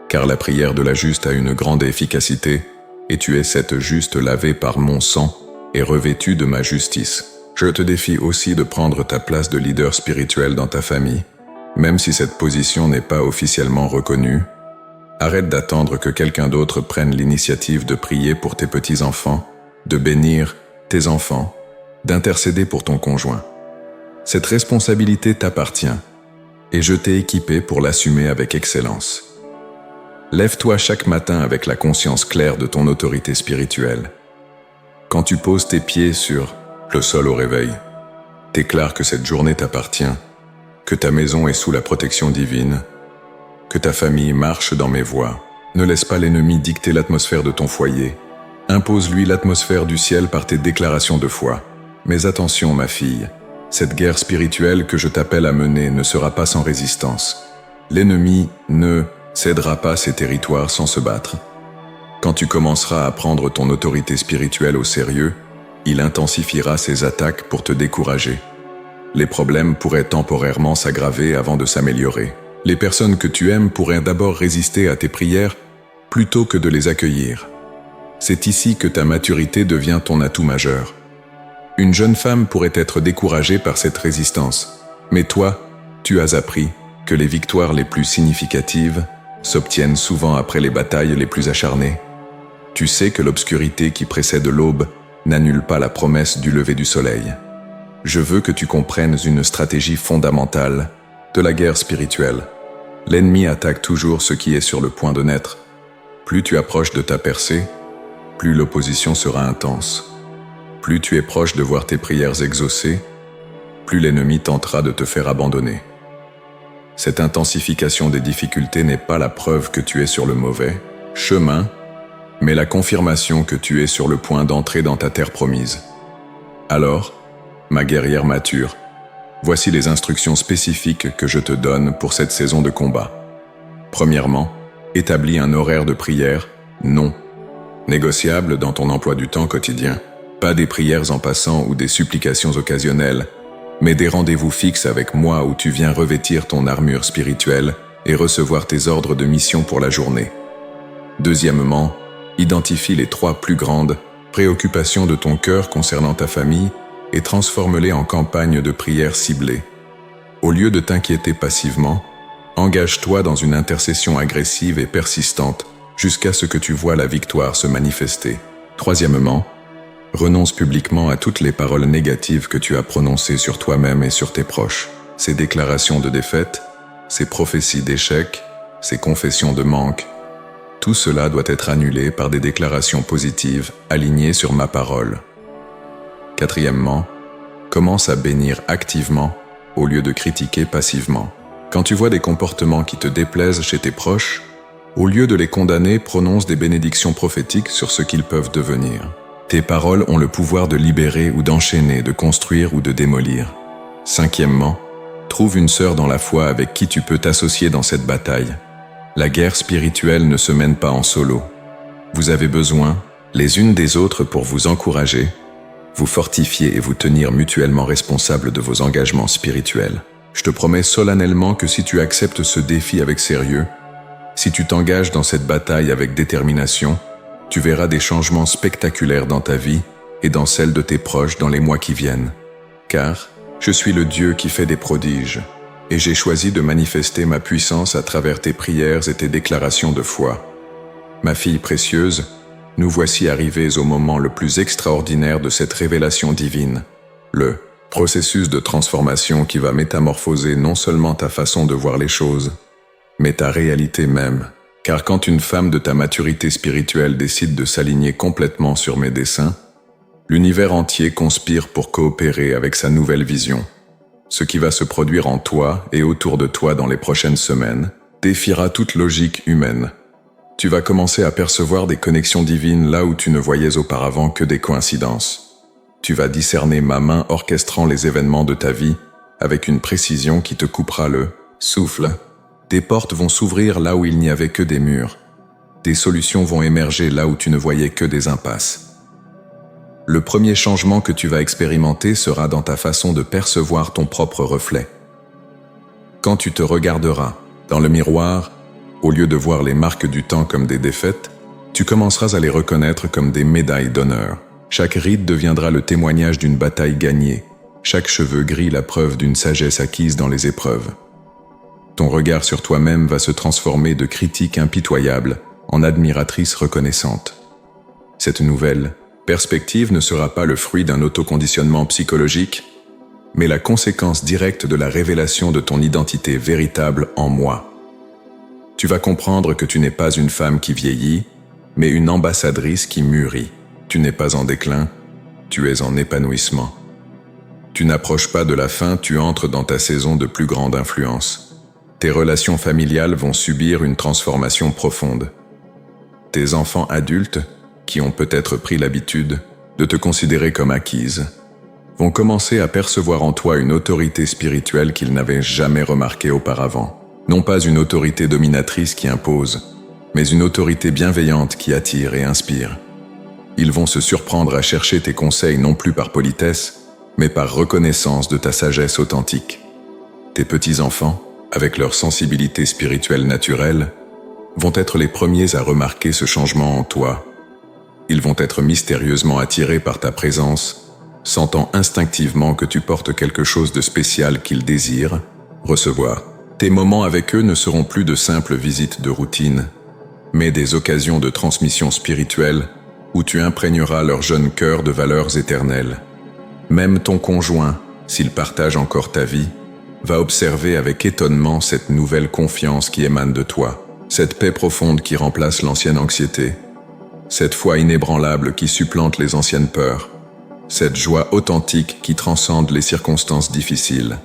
Speaker 1: car la prière de la juste a une grande efficacité, et tu es cette juste lavée par mon sang et revêtue de ma justice. Je te défie aussi de prendre ta place de leader spirituel dans ta famille, même si cette position n'est pas officiellement reconnue. Arrête d'attendre que quelqu'un d'autre prenne l'initiative de prier pour tes petits-enfants, de bénir tes enfants, d'intercéder pour ton conjoint. Cette responsabilité t'appartient, et je t'ai équipé pour l'assumer avec excellence. Lève-toi chaque matin avec la conscience claire de ton autorité spirituelle. Quand tu poses tes pieds sur le sol au réveil, déclare que cette journée t'appartient, que ta maison est sous la protection divine, que ta famille marche dans mes voies. Ne laisse pas l'ennemi dicter l'atmosphère de ton foyer. Impose-lui l'atmosphère du ciel par tes déclarations de foi. Mais attention, ma fille, cette guerre spirituelle que je t'appelle à mener ne sera pas sans résistance. L'ennemi ne cédera pas ses territoires sans se battre. Quand tu commenceras à prendre ton autorité spirituelle au sérieux, il intensifiera ses attaques pour te décourager. Les problèmes pourraient temporairement s'aggraver avant de s'améliorer. Les personnes que tu aimes pourraient d'abord résister à tes prières plutôt que de les accueillir. C'est ici que ta maturité devient ton atout majeur. Une jeune femme pourrait être découragée par cette résistance, mais toi, tu as appris que les victoires les plus significatives s'obtiennent souvent après les batailles les plus acharnées. Tu sais que l'obscurité qui précède l'aube n'annule pas la promesse du lever du soleil. Je veux que tu comprennes une stratégie fondamentale de la guerre spirituelle. L'ennemi attaque toujours ce qui est sur le point de naître. Plus tu approches de ta percée, plus l'opposition sera intense. Plus tu es proche de voir tes prières exaucées, plus l'ennemi tentera de te faire abandonner. Cette intensification des difficultés n'est pas la preuve que tu es sur le mauvais chemin, mais la confirmation que tu es sur le point d'entrer dans ta terre promise. Alors, ma guerrière mature, voici les instructions spécifiques que je te donne pour cette saison de combat. Premièrement, établis un horaire de prière non négociable dans ton emploi du temps quotidien. Pas des prières en passant ou des supplications occasionnelles, mais des rendez-vous fixes avec moi où tu viens revêtir ton armure spirituelle et recevoir tes ordres de mission pour la journée. Deuxièmement, identifie les 3 plus grandes préoccupations de ton cœur concernant ta famille et transforme-les en campagnes de prière ciblées. Au lieu de t'inquiéter passivement, engage-toi dans une intercession agressive et persistante jusqu'à ce que tu vois la victoire se manifester. Troisièmement, renonce publiquement à toutes les paroles négatives que tu as prononcées sur toi-même et sur tes proches. Ces déclarations de défaite, ces prophéties d'échec, ces confessions de manque, tout cela doit être annulé par des déclarations positives alignées sur ma parole. Quatrièmement, commence à bénir activement au lieu de critiquer passivement. Quand tu vois des comportements qui te déplaisent chez tes proches, au lieu de les condamner, prononce des bénédictions prophétiques sur ce qu'ils peuvent devenir. Tes paroles ont le pouvoir de libérer ou d'enchaîner, de construire ou de démolir. Cinquièmement, trouve une sœur dans la foi avec qui tu peux t'associer dans cette bataille. La guerre spirituelle ne se mène pas en solo. Vous avez besoin, les unes des autres, pour vous encourager, vous fortifier et vous tenir mutuellement responsables de vos engagements spirituels. Je te promets solennellement que si tu acceptes ce défi avec sérieux, si tu t'engages dans cette bataille avec détermination, tu verras des changements spectaculaires dans ta vie et dans celle de tes proches dans les mois qui viennent. Car je suis le Dieu qui fait des prodiges, et j'ai choisi de manifester ma puissance à travers tes prières et tes déclarations de foi. Ma fille précieuse, nous voici arrivés au moment le plus extraordinaire de cette révélation divine, le processus de transformation qui va métamorphoser non seulement ta façon de voir les choses, mais ta réalité même. Car quand une femme de ta maturité spirituelle décide de s'aligner complètement sur mes desseins, l'univers entier conspire pour coopérer avec sa nouvelle vision. Ce qui va se produire en toi et autour de toi dans les prochaines semaines défiera toute logique humaine. Tu vas commencer à percevoir des connexions divines là où tu ne voyais auparavant que des coïncidences. Tu vas discerner ma main orchestrant les événements de ta vie avec une précision qui te coupera le souffle. Des portes vont s'ouvrir là où il n'y avait que des murs. Des solutions vont émerger là où tu ne voyais que des impasses. Le premier changement que tu vas expérimenter sera dans ta façon de percevoir ton propre reflet. Quand tu te regarderas dans le miroir, au lieu de voir les marques du temps comme des défaites, tu commenceras à les reconnaître comme des médailles d'honneur. Chaque ride deviendra le témoignage d'une bataille gagnée, chaque cheveu gris la preuve d'une sagesse acquise dans les épreuves. Ton regard sur toi-même va se transformer de critique impitoyable en admiratrice reconnaissante. Cette nouvelle perspective ne sera pas le fruit d'un autoconditionnement psychologique, mais la conséquence directe de la révélation de ton identité véritable en moi. Tu vas comprendre que tu n'es pas une femme qui vieillit, mais une ambassadrice qui mûrit. Tu n'es pas en déclin, tu es en épanouissement. Tu n'approches pas de la fin, tu entres dans ta saison de plus grande influence. Tes relations familiales vont subir une transformation profonde. Tes enfants adultes, qui ont peut-être pris l'habitude de te considérer comme acquise, vont commencer à percevoir en toi une autorité spirituelle qu'ils n'avaient jamais remarquée auparavant. Non pas une autorité dominatrice qui impose, mais une autorité bienveillante qui attire et inspire. Ils vont se surprendre à chercher tes conseils non plus par politesse, mais par reconnaissance de ta sagesse authentique. Tes petits-enfants, avec leur sensibilité spirituelle naturelle, vont être les premiers à remarquer ce changement en toi. Ils vont être mystérieusement attirés par ta présence, sentant instinctivement que tu portes quelque chose de spécial qu'ils désirent recevoir. Tes moments avec eux ne seront plus de simples visites de routine, mais des occasions de transmission spirituelle où tu imprégneras leur jeune cœur de valeurs éternelles. Même ton conjoint, s'il partage encore ta vie, va observer avec étonnement cette nouvelle confiance qui émane de toi, cette paix profonde qui remplace l'ancienne anxiété, cette foi inébranlable qui supplante les anciennes peurs, cette joie authentique qui transcende les circonstances difficiles.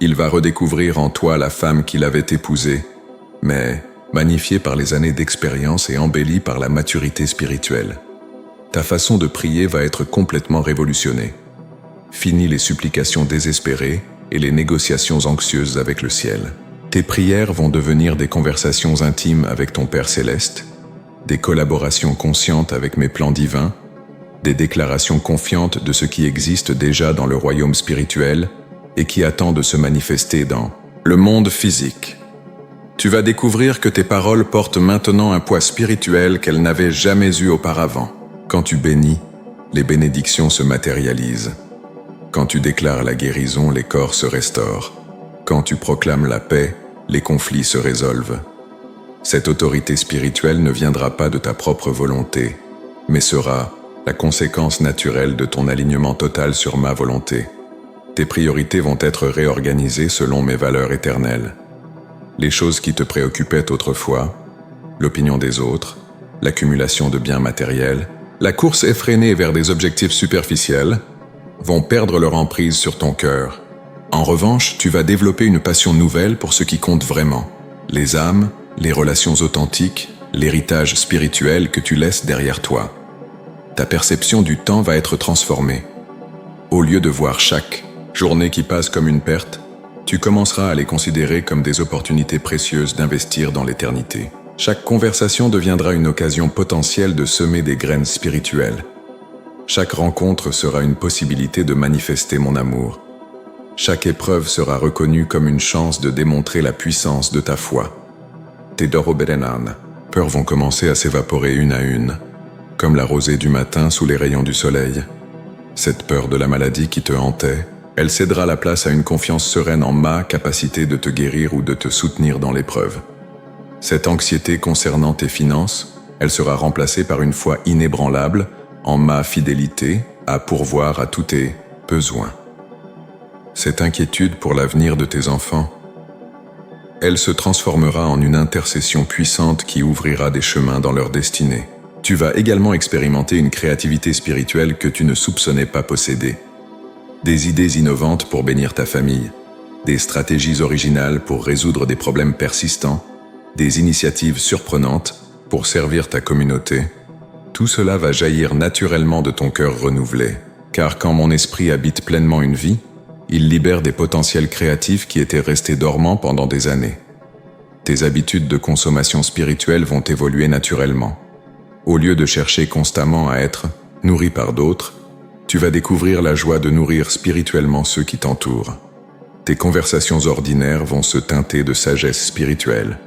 Speaker 1: Il va redécouvrir en toi la femme qu'il avait épousée, mais magnifiée par les années d'expérience et embellie par la maturité spirituelle. Ta façon de prier va être complètement révolutionnée. Fini les supplications désespérées et les négociations anxieuses avec le ciel. Tes prières vont devenir des conversations intimes avec ton Père céleste, des collaborations conscientes avec mes plans divins, des déclarations confiantes de ce qui existe déjà dans le royaume spirituel et qui attend de se manifester dans le monde physique. Tu vas découvrir que tes paroles portent maintenant un poids spirituel qu'elles n'avaient jamais eu auparavant. Quand tu bénis, les bénédictions se matérialisent. Quand tu déclares la guérison, les corps se restaurent. Quand tu proclames la paix, les conflits se résolvent. Cette autorité spirituelle ne viendra pas de ta propre volonté, mais sera la conséquence naturelle de ton alignement total sur ma volonté. Tes priorités vont être réorganisées selon mes valeurs éternelles. Les choses qui te préoccupaient autrefois, l'opinion des autres, l'accumulation de biens matériels, la course effrénée vers des objectifs superficiels, vont perdre leur emprise sur ton cœur. En revanche, tu vas développer une passion nouvelle pour ce qui compte vraiment. Les âmes, les relations authentiques, l'héritage spirituel que tu laisses derrière toi. Ta perception du temps va être transformée. Au lieu de voir chaque journée qui passe comme une perte, tu commenceras à les considérer comme des opportunités précieuses d'investir dans l'éternité. Chaque conversation deviendra une occasion potentielle de semer des graines spirituelles. Chaque rencontre sera une possibilité de manifester mon amour. Chaque épreuve sera reconnue comme une chance de démontrer la puissance de ta foi. Tes peurs vont commencer à s'évaporer une à une. comme la rosée du matin sous les rayons du soleil. Cette peur de la maladie qui te hantait, elle cédera la place à une confiance sereine en ma capacité de te guérir ou de te soutenir dans l'épreuve. Cette anxiété concernant tes finances, elle sera remplacée par une foi inébranlable en ma fidélité à pourvoir à tous tes besoins. Cette inquiétude pour l'avenir de tes enfants, elle se transformera en une intercession puissante qui ouvrira des chemins dans leur destinée. Tu vas également expérimenter une créativité spirituelle que tu ne soupçonnais pas posséder. Des idées innovantes pour bénir ta famille, des stratégies originales pour résoudre des problèmes persistants, des initiatives surprenantes pour servir ta communauté. Tout cela va jaillir naturellement de ton cœur renouvelé, car quand mon esprit habite pleinement une vie, il libère des potentiels créatifs qui étaient restés dormants pendant des années. Tes habitudes de consommation spirituelle vont évoluer naturellement. Au lieu de chercher constamment à être nourri par d'autres, tu vas découvrir la joie de nourrir spirituellement ceux qui t'entourent. Tes conversations ordinaires vont se teinter de sagesse spirituelle.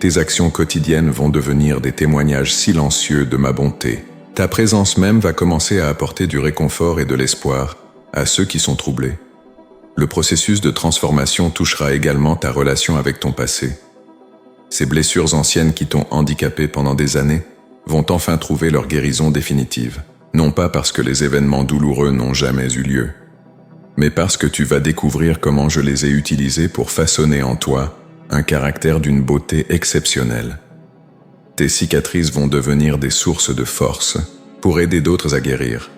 Speaker 1: Tes actions quotidiennes vont devenir des témoignages silencieux de ma bonté. Ta présence même va commencer à apporter du réconfort et de l'espoir à ceux qui sont troublés. Le processus de transformation touchera également ta relation avec ton passé. Ces blessures anciennes qui t'ont handicapé pendant des années vont enfin trouver leur guérison définitive. Non pas parce que les événements douloureux n'ont jamais eu lieu, mais parce que tu vas découvrir comment je les ai utilisés pour façonner en toi un caractère d'une beauté exceptionnelle. Tes cicatrices vont devenir des sources de force pour aider d'autres à guérir.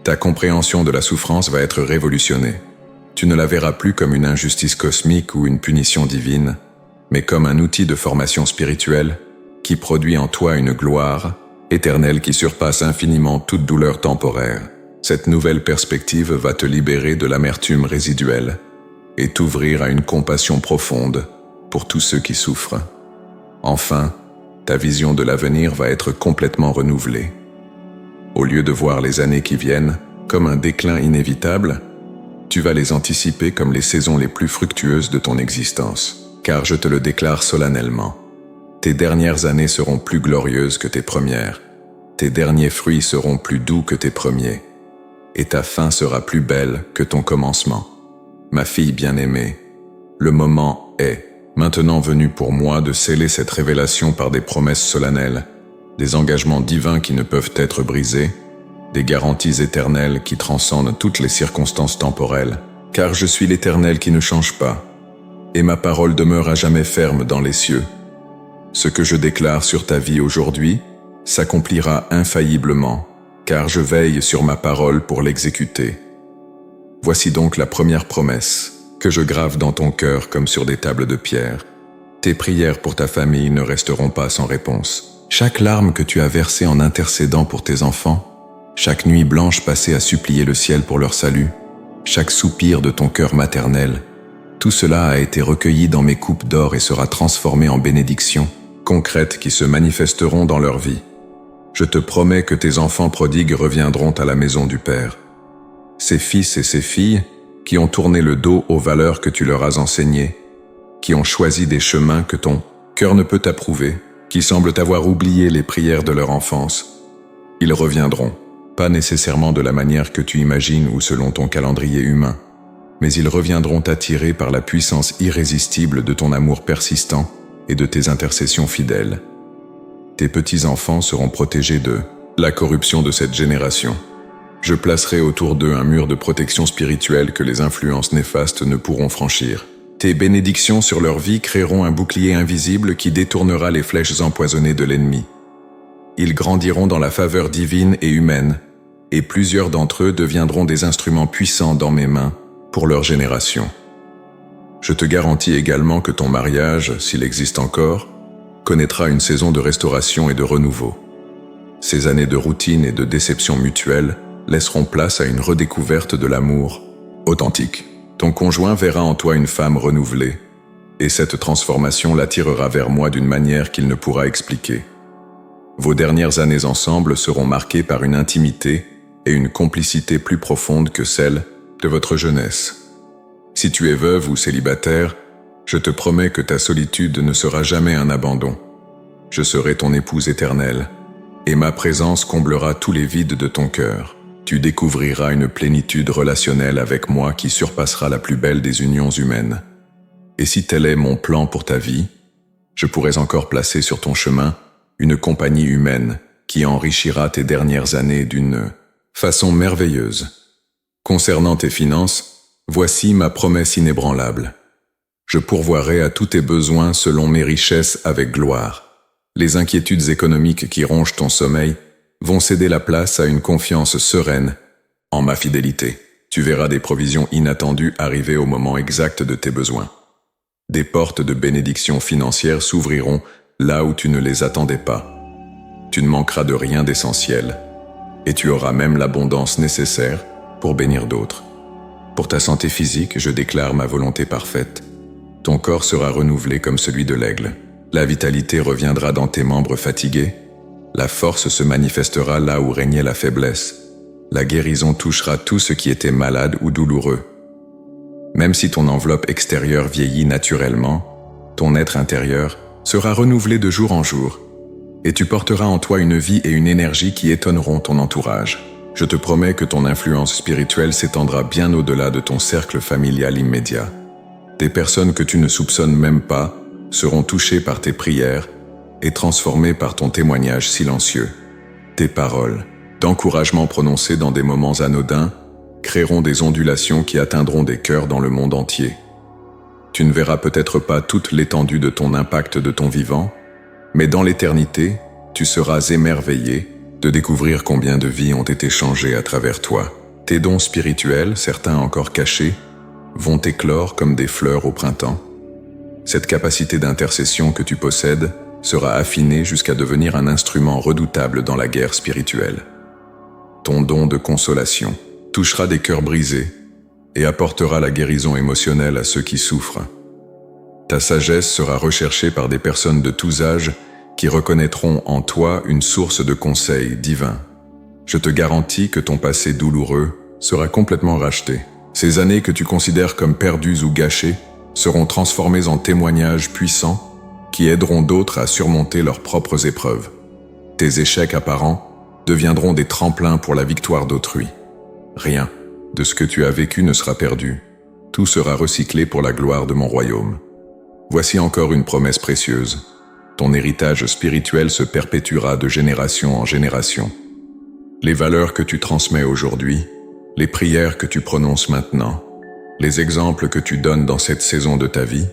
Speaker 1: Ta compréhension de la souffrance va être révolutionnée. Tu ne la verras plus comme une injustice cosmique ou une punition divine, mais comme un outil de formation spirituelle qui produit en toi une gloire éternelle qui surpasse infiniment toute douleur temporaire. Cette nouvelle perspective va te libérer de l'amertume résiduelle et t'ouvrir à une compassion profonde pour tous ceux qui souffrent. Enfin, ta vision de l'avenir va être complètement renouvelée. Au lieu de voir les années qui viennent comme un déclin inévitable, tu vas les anticiper comme les saisons les plus fructueuses de ton existence. Car je te le déclare solennellement, tes dernières années seront plus glorieuses que tes premières, tes derniers fruits seront plus doux que tes premiers, et ta fin sera plus belle que ton commencement. Ma fille bien-aimée, le moment est maintenant venu pour moi de sceller cette révélation par des promesses solennelles, des engagements divins qui ne peuvent être brisés, des garanties éternelles qui transcendent toutes les circonstances temporelles, car je suis l'Éternel qui ne change pas, et ma parole demeure à jamais ferme dans les cieux. Ce que je déclare sur ta vie aujourd'hui s'accomplira infailliblement, car je veille sur ma parole pour l'exécuter. Voici donc la première promesse que je grave dans ton cœur comme sur des tables de pierre. Tes prières pour ta famille ne resteront pas sans réponse. Chaque larme que tu as versée en intercédant pour tes enfants, chaque nuit blanche passée à supplier le ciel pour leur salut, chaque soupir de ton cœur maternel, tout cela a été recueilli dans mes coupes d'or et sera transformé en bénédictions concrètes qui se manifesteront dans leur vie. Je te promets que tes enfants prodigues reviendront à la maison du Père. Ces fils et ces filles qui ont tourné le dos aux valeurs que tu leur as enseignées, qui ont choisi des chemins que ton cœur ne peut approuver, qui semblent avoir oublié les prières de leur enfance, ils reviendront, pas nécessairement de la manière que tu imagines ou selon ton calendrier humain, mais ils reviendront attirés par la puissance irrésistible de ton amour persistant et de tes intercessions fidèles. Tes petits-enfants seront protégés de la corruption de cette génération. Je placerai autour d'eux un mur de protection spirituelle que les influences néfastes ne pourront franchir. Tes bénédictions sur leur vie créeront un bouclier invisible qui détournera les flèches empoisonnées de l'ennemi. Ils grandiront dans la faveur divine et humaine, et plusieurs d'entre eux deviendront des instruments puissants dans mes mains pour leur génération. Je te garantis également que ton mariage, s'il existe encore, connaîtra une saison de restauration et de renouveau. Ces années de routine et de déception mutuelle laisseront place à une redécouverte de l'amour authentique. Ton conjoint verra en toi une femme renouvelée, et cette transformation l'attirera vers moi d'une manière qu'il ne pourra expliquer. Vos dernières années ensemble seront marquées par une intimité et une complicité plus profonde que celle de votre jeunesse. Si tu es veuve ou célibataire, je te promets que ta solitude ne sera jamais un abandon. Je serai ton épouse éternelle, et ma présence comblera tous les vides de ton cœur. Tu découvriras une plénitude relationnelle avec moi qui surpassera la plus belle des unions humaines. Et si tel est mon plan pour ta vie, je pourrais encore placer sur ton chemin une compagnie humaine qui enrichira tes dernières années d'une façon merveilleuse. Concernant tes finances, voici ma promesse inébranlable. Je pourvoirai à tous tes besoins selon mes richesses avec gloire. Les inquiétudes économiques qui rongent ton sommeil vont céder la place à une confiance sereine en ma fidélité. Tu verras des provisions inattendues arriver au moment exact de tes besoins. Des portes de bénédiction financière s'ouvriront là où tu ne les attendais pas. Tu ne manqueras de rien d'essentiel, et tu auras même l'abondance nécessaire pour bénir d'autres. Pour ta santé physique, je déclare ma volonté parfaite. Ton corps sera renouvelé comme celui de l'aigle. La vitalité reviendra dans tes membres fatigués. La force se manifestera là où régnait la faiblesse. La guérison touchera tout ce qui était malade ou douloureux. Même si ton enveloppe extérieure vieillit naturellement, ton être intérieur sera renouvelé de jour en jour. Et tu porteras en toi une vie et une énergie qui étonneront ton entourage. Je te promets que ton influence spirituelle s'étendra bien au-delà de ton cercle familial immédiat. Des personnes que tu ne soupçonnes même pas seront touchées par tes prières et transformées par ton témoignage silencieux. Tes paroles, d'encouragement prononcées dans des moments anodins, créeront des ondulations qui atteindront des cœurs dans le monde entier. Tu ne verras peut-être pas toute l'étendue de ton impact de ton vivant, mais dans l'éternité, tu seras émerveillé de découvrir combien de vies ont été changées à travers toi. Tes dons spirituels, certains encore cachés, vont éclore comme des fleurs au printemps. Cette capacité d'intercession que tu possèdes sera affinée jusqu'à devenir un instrument redoutable dans la guerre spirituelle. Ton don de consolation touchera des cœurs brisés et apportera la guérison émotionnelle à ceux qui souffrent. Ta sagesse sera recherchée par des personnes de tous âges qui reconnaîtront en toi une source de conseils divins. Je te garantis que ton passé douloureux sera complètement racheté. Ces années que tu considères comme perdues ou gâchées seront transformées en témoignages puissants qui aideront d'autres à surmonter leurs propres épreuves. Tes échecs apparents deviendront des tremplins pour la victoire d'autrui. Rien de ce que tu as vécu ne sera perdu. Tout sera recyclé pour la gloire de mon royaume. Voici encore une promesse précieuse. Ton héritage spirituel se perpétuera de génération en génération. Les valeurs que tu transmets aujourd'hui, les prières que tu prononces maintenant, les exemples que tu donnes dans cette saison de ta vie,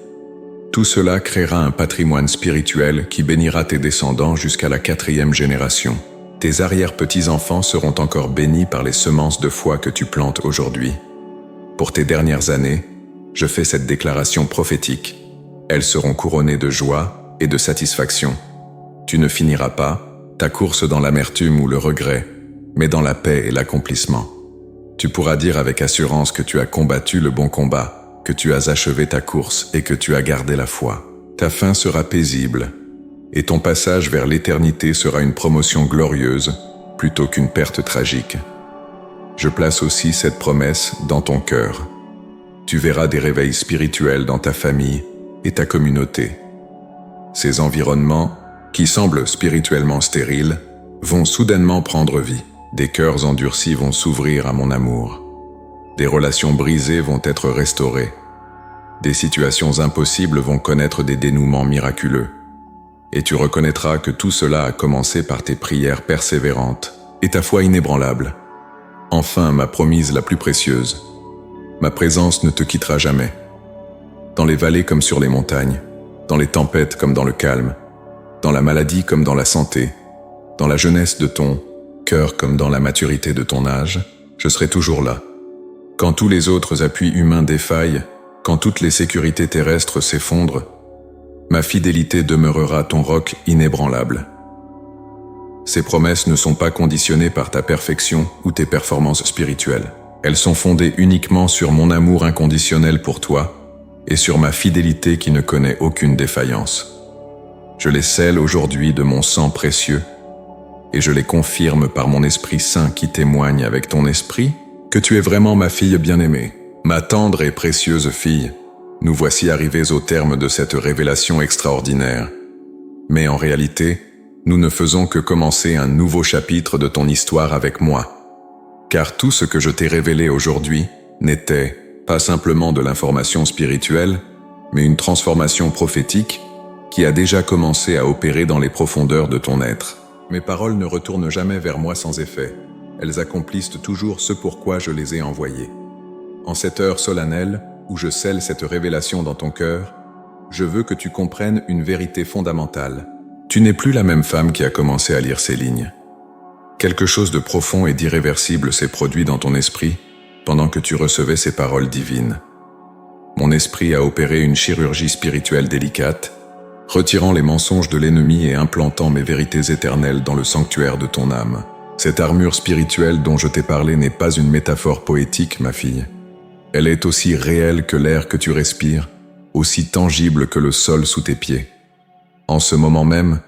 Speaker 1: tout cela créera un patrimoine spirituel qui bénira tes descendants jusqu'à la 4e génération. Tes arrière-petits-enfants seront encore bénis par les semences de foi que tu plantes aujourd'hui. Pour tes dernières années, je fais cette déclaration prophétique. Elles seront couronnées de joie et de satisfaction. Tu ne finiras pas ta course dans l'amertume ou le regret, mais dans la paix et l'accomplissement. Tu pourras dire avec assurance que tu as combattu le bon combat, que tu as achevé ta course et que tu as gardé la foi. Ta fin sera paisible, et ton passage vers l'éternité sera une promotion glorieuse plutôt qu'une perte tragique. Je place aussi cette promesse dans ton cœur. Tu verras des réveils spirituels dans ta famille et ta communauté. Ces environnements, qui semblent spirituellement stériles, vont soudainement prendre vie. Des cœurs endurcis vont s'ouvrir à mon amour. Des relations brisées vont être restaurées. Des situations impossibles vont connaître des dénouements miraculeux. Et tu reconnaîtras que tout cela a commencé par tes prières persévérantes et ta foi inébranlable. Enfin, ma promise la plus précieuse. Ma présence ne te quittera jamais. Dans les vallées comme sur les montagnes, dans les tempêtes comme dans le calme, dans la maladie comme dans la santé, dans la jeunesse de ton cœur comme dans la maturité de ton âge, je serai toujours là. Quand tous les autres appuis humains défaillent, quand toutes les sécurités terrestres s'effondrent, ma fidélité demeurera ton roc inébranlable. Ces promesses ne sont pas conditionnées par ta perfection ou tes performances spirituelles. Elles sont fondées uniquement sur mon amour inconditionnel pour toi et sur ma fidélité qui ne connaît aucune défaillance. Je les scelle aujourd'hui de mon sang précieux et je les confirme par mon Esprit Saint qui témoigne avec ton esprit que tu es vraiment ma fille bien-aimée, ma tendre et précieuse fille. Nous voici arrivés au terme de cette révélation extraordinaire. Mais en réalité, Nous ne faisons que commencer un nouveau chapitre de ton histoire avec moi. Car tout ce que je t'ai révélé aujourd'hui n'était pas simplement de l'information spirituelle, mais une transformation prophétique qui a déjà commencé à opérer dans les profondeurs de ton être. Mes paroles ne retournent jamais vers moi sans effet. Elles accomplissent toujours ce pourquoi je les ai envoyées. En cette heure solennelle, où je scelle cette révélation dans ton cœur, je veux que tu comprennes une vérité fondamentale. Tu n'es plus la même femme qui a commencé à lire ces lignes. Quelque chose de profond et d'irréversible s'est produit dans ton esprit pendant que tu recevais ces paroles divines. Mon esprit a opéré une chirurgie spirituelle délicate, retirant les mensonges de l'ennemi et implantant mes vérités éternelles dans le sanctuaire de ton âme. Cette armure spirituelle dont je t'ai parlé n'est pas une métaphore poétique, ma fille. Elle est aussi réelle que l'air que tu respires, aussi tangible que le sol sous tes pieds. En ce moment même,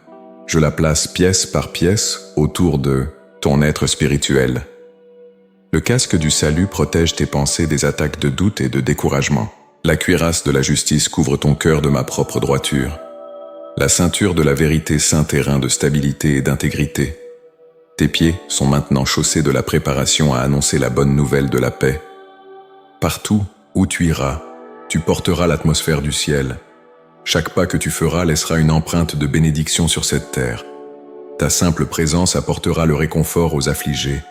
Speaker 1: je la place pièce par pièce autour de ton être spirituel. Le casque du salut protège tes pensées des attaques de doute et de découragement. La cuirasse de la justice couvre ton cœur de ma propre droiture. La ceinture de la vérité ceint tes reins de stabilité et d'intégrité. Tes pieds sont maintenant chaussés de la préparation à annoncer la bonne nouvelle de la paix. Partout où tu iras, tu porteras l'atmosphère du ciel. Chaque pas que tu feras laissera une empreinte de bénédiction sur cette terre. Ta simple présence apportera le réconfort aux affligés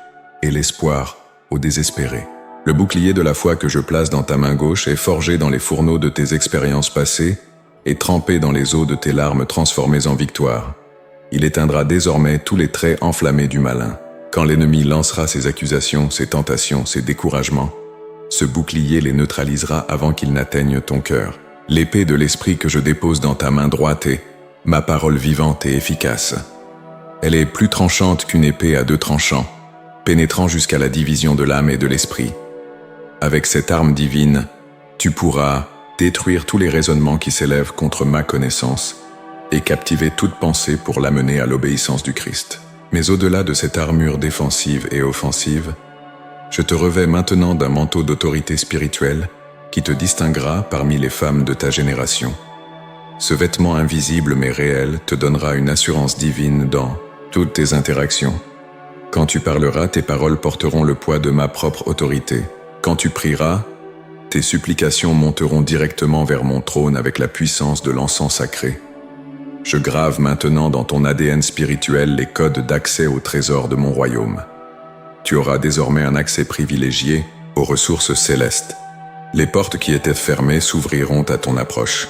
Speaker 1: et l'espoir aux désespérés. Le bouclier de la foi que je place dans ta main gauche est forgé dans les fourneaux de tes expériences passées et trempé dans les eaux de tes larmes transformées en victoire. Il éteindra désormais tous les traits enflammés du malin. Quand l'ennemi lancera ses accusations, ses tentations, ses découragements, ce bouclier les neutralisera avant qu'ils n'atteignent ton cœur. L'épée de l'esprit que je dépose dans ta main droite est ma parole vivante et efficace. Elle est plus tranchante qu'une épée à deux tranchants, pénétrant jusqu'à la division de l'âme et de l'esprit. Avec cette arme divine, tu pourras détruire tous les raisonnements qui s'élèvent contre ma connaissance et captiver toute pensée pour l'amener à l'obéissance du Christ. Mais au-delà de cette armure défensive et offensive, je te revêts maintenant d'un manteau d'autorité spirituelle qui te distinguera parmi les femmes de ta génération. Ce vêtement invisible mais réel te donnera une assurance divine dans toutes tes interactions. Quand tu parleras, tes paroles porteront le poids de ma propre autorité. Quand tu prieras, tes supplications monteront directement vers mon trône avec la puissance de l'encens sacré. Je grave maintenant dans ton ADN spirituel les codes d'accès au trésor de mon royaume. Tu auras désormais un accès privilégié aux ressources célestes. Les portes qui étaient fermées s'ouvriront à ton approche.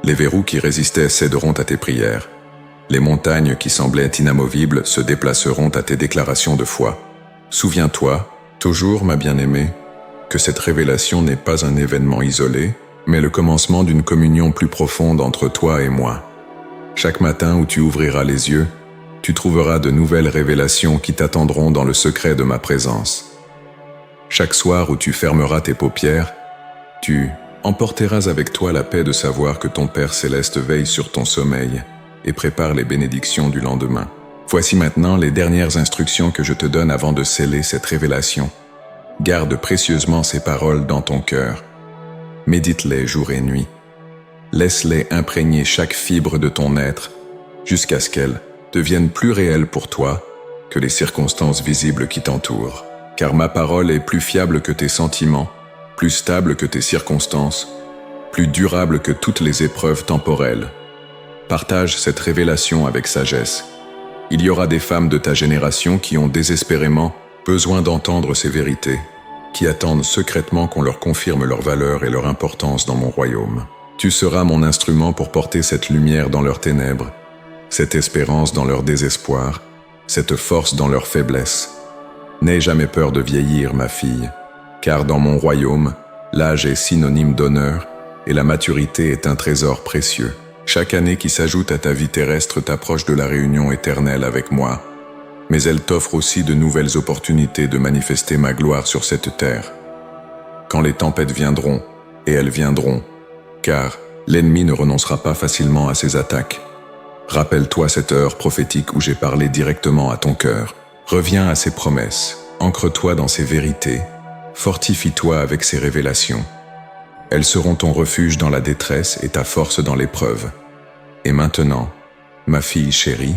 Speaker 1: Les verrous qui résistaient céderont à tes prières. Les montagnes qui semblaient inamovibles se déplaceront à tes déclarations de foi. Souviens-toi, toujours ma bien-aimée, que cette révélation n'est pas un événement isolé, mais le commencement d'une communion plus profonde entre toi et moi. Chaque matin où tu ouvriras les yeux, tu trouveras de nouvelles révélations qui t'attendront dans le secret de ma présence. Chaque soir où tu fermeras tes paupières, tu emporteras avec toi la paix de savoir que ton Père céleste veille sur ton sommeil et prépare les bénédictions du lendemain. Voici maintenant les dernières instructions que je te donne avant de sceller cette révélation. Garde précieusement ces paroles dans ton cœur. Médite-les jour et nuit. Laisse-les imprégner chaque fibre de ton être jusqu'à ce qu'elles deviennent plus réelles pour toi que les circonstances visibles qui t'entourent. Car ma parole est plus fiable que tes sentiments, plus stable que tes circonstances, plus durable que toutes les épreuves temporelles. Partage cette révélation avec sagesse. Il y aura des femmes de ta génération qui ont désespérément besoin d'entendre ces vérités, qui attendent secrètement qu'on leur confirme leur valeur et leur importance dans mon royaume. Tu seras mon instrument pour porter cette lumière dans leurs ténèbres, cette espérance dans leur désespoir, cette force dans leur faiblesse. N'aie jamais peur de vieillir, ma fille, car dans mon royaume, l'âge est synonyme d'honneur et la maturité est un trésor précieux. Chaque année qui s'ajoute à ta vie terrestre t'approche de la réunion éternelle avec moi, mais elle t'offre aussi de nouvelles opportunités de manifester ma gloire sur cette terre. Quand les tempêtes viendront, et elles viendront, car l'ennemi ne renoncera pas facilement à ses attaques. Rappelle-toi cette heure prophétique où j'ai parlé directement à ton cœur. Reviens à ces promesses, ancre-toi dans ces vérités, fortifie-toi avec ces révélations. Elles seront ton refuge dans la détresse et ta force dans l'épreuve. Et maintenant, ma fille chérie,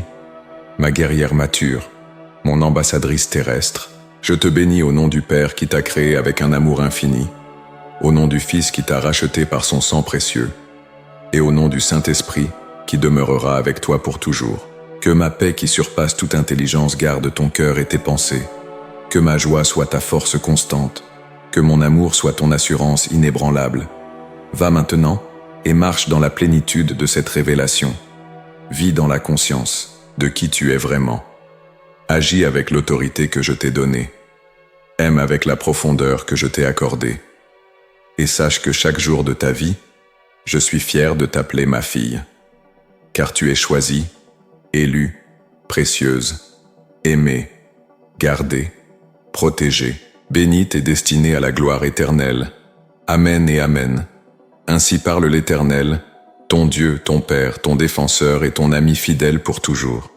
Speaker 1: ma guerrière mature, mon ambassadrice terrestre, je te bénis au nom du Père qui t'a créé avec un amour infini, au nom du Fils qui t'a racheté par son sang précieux, et au nom du Saint-Esprit qui demeurera avec toi pour toujours. Que ma paix qui surpasse toute intelligence garde ton cœur et tes pensées, que ma joie soit ta force constante, que mon amour soit ton assurance inébranlable. Va maintenant et marche dans la plénitude de cette révélation. Vis dans la conscience de qui tu es vraiment. Agis avec l'autorité que je t'ai donnée. Aime avec la profondeur que je t'ai accordée. Et sache que chaque jour de ta vie, je suis fier de t'appeler ma fille. Car tu es choisie, élue, précieuse, aimée, gardée, protégée, bénite et destinée à la gloire éternelle. Amen et Amen. Ainsi parle l'Éternel, ton Dieu, ton Père, ton défenseur et ton ami fidèle pour toujours.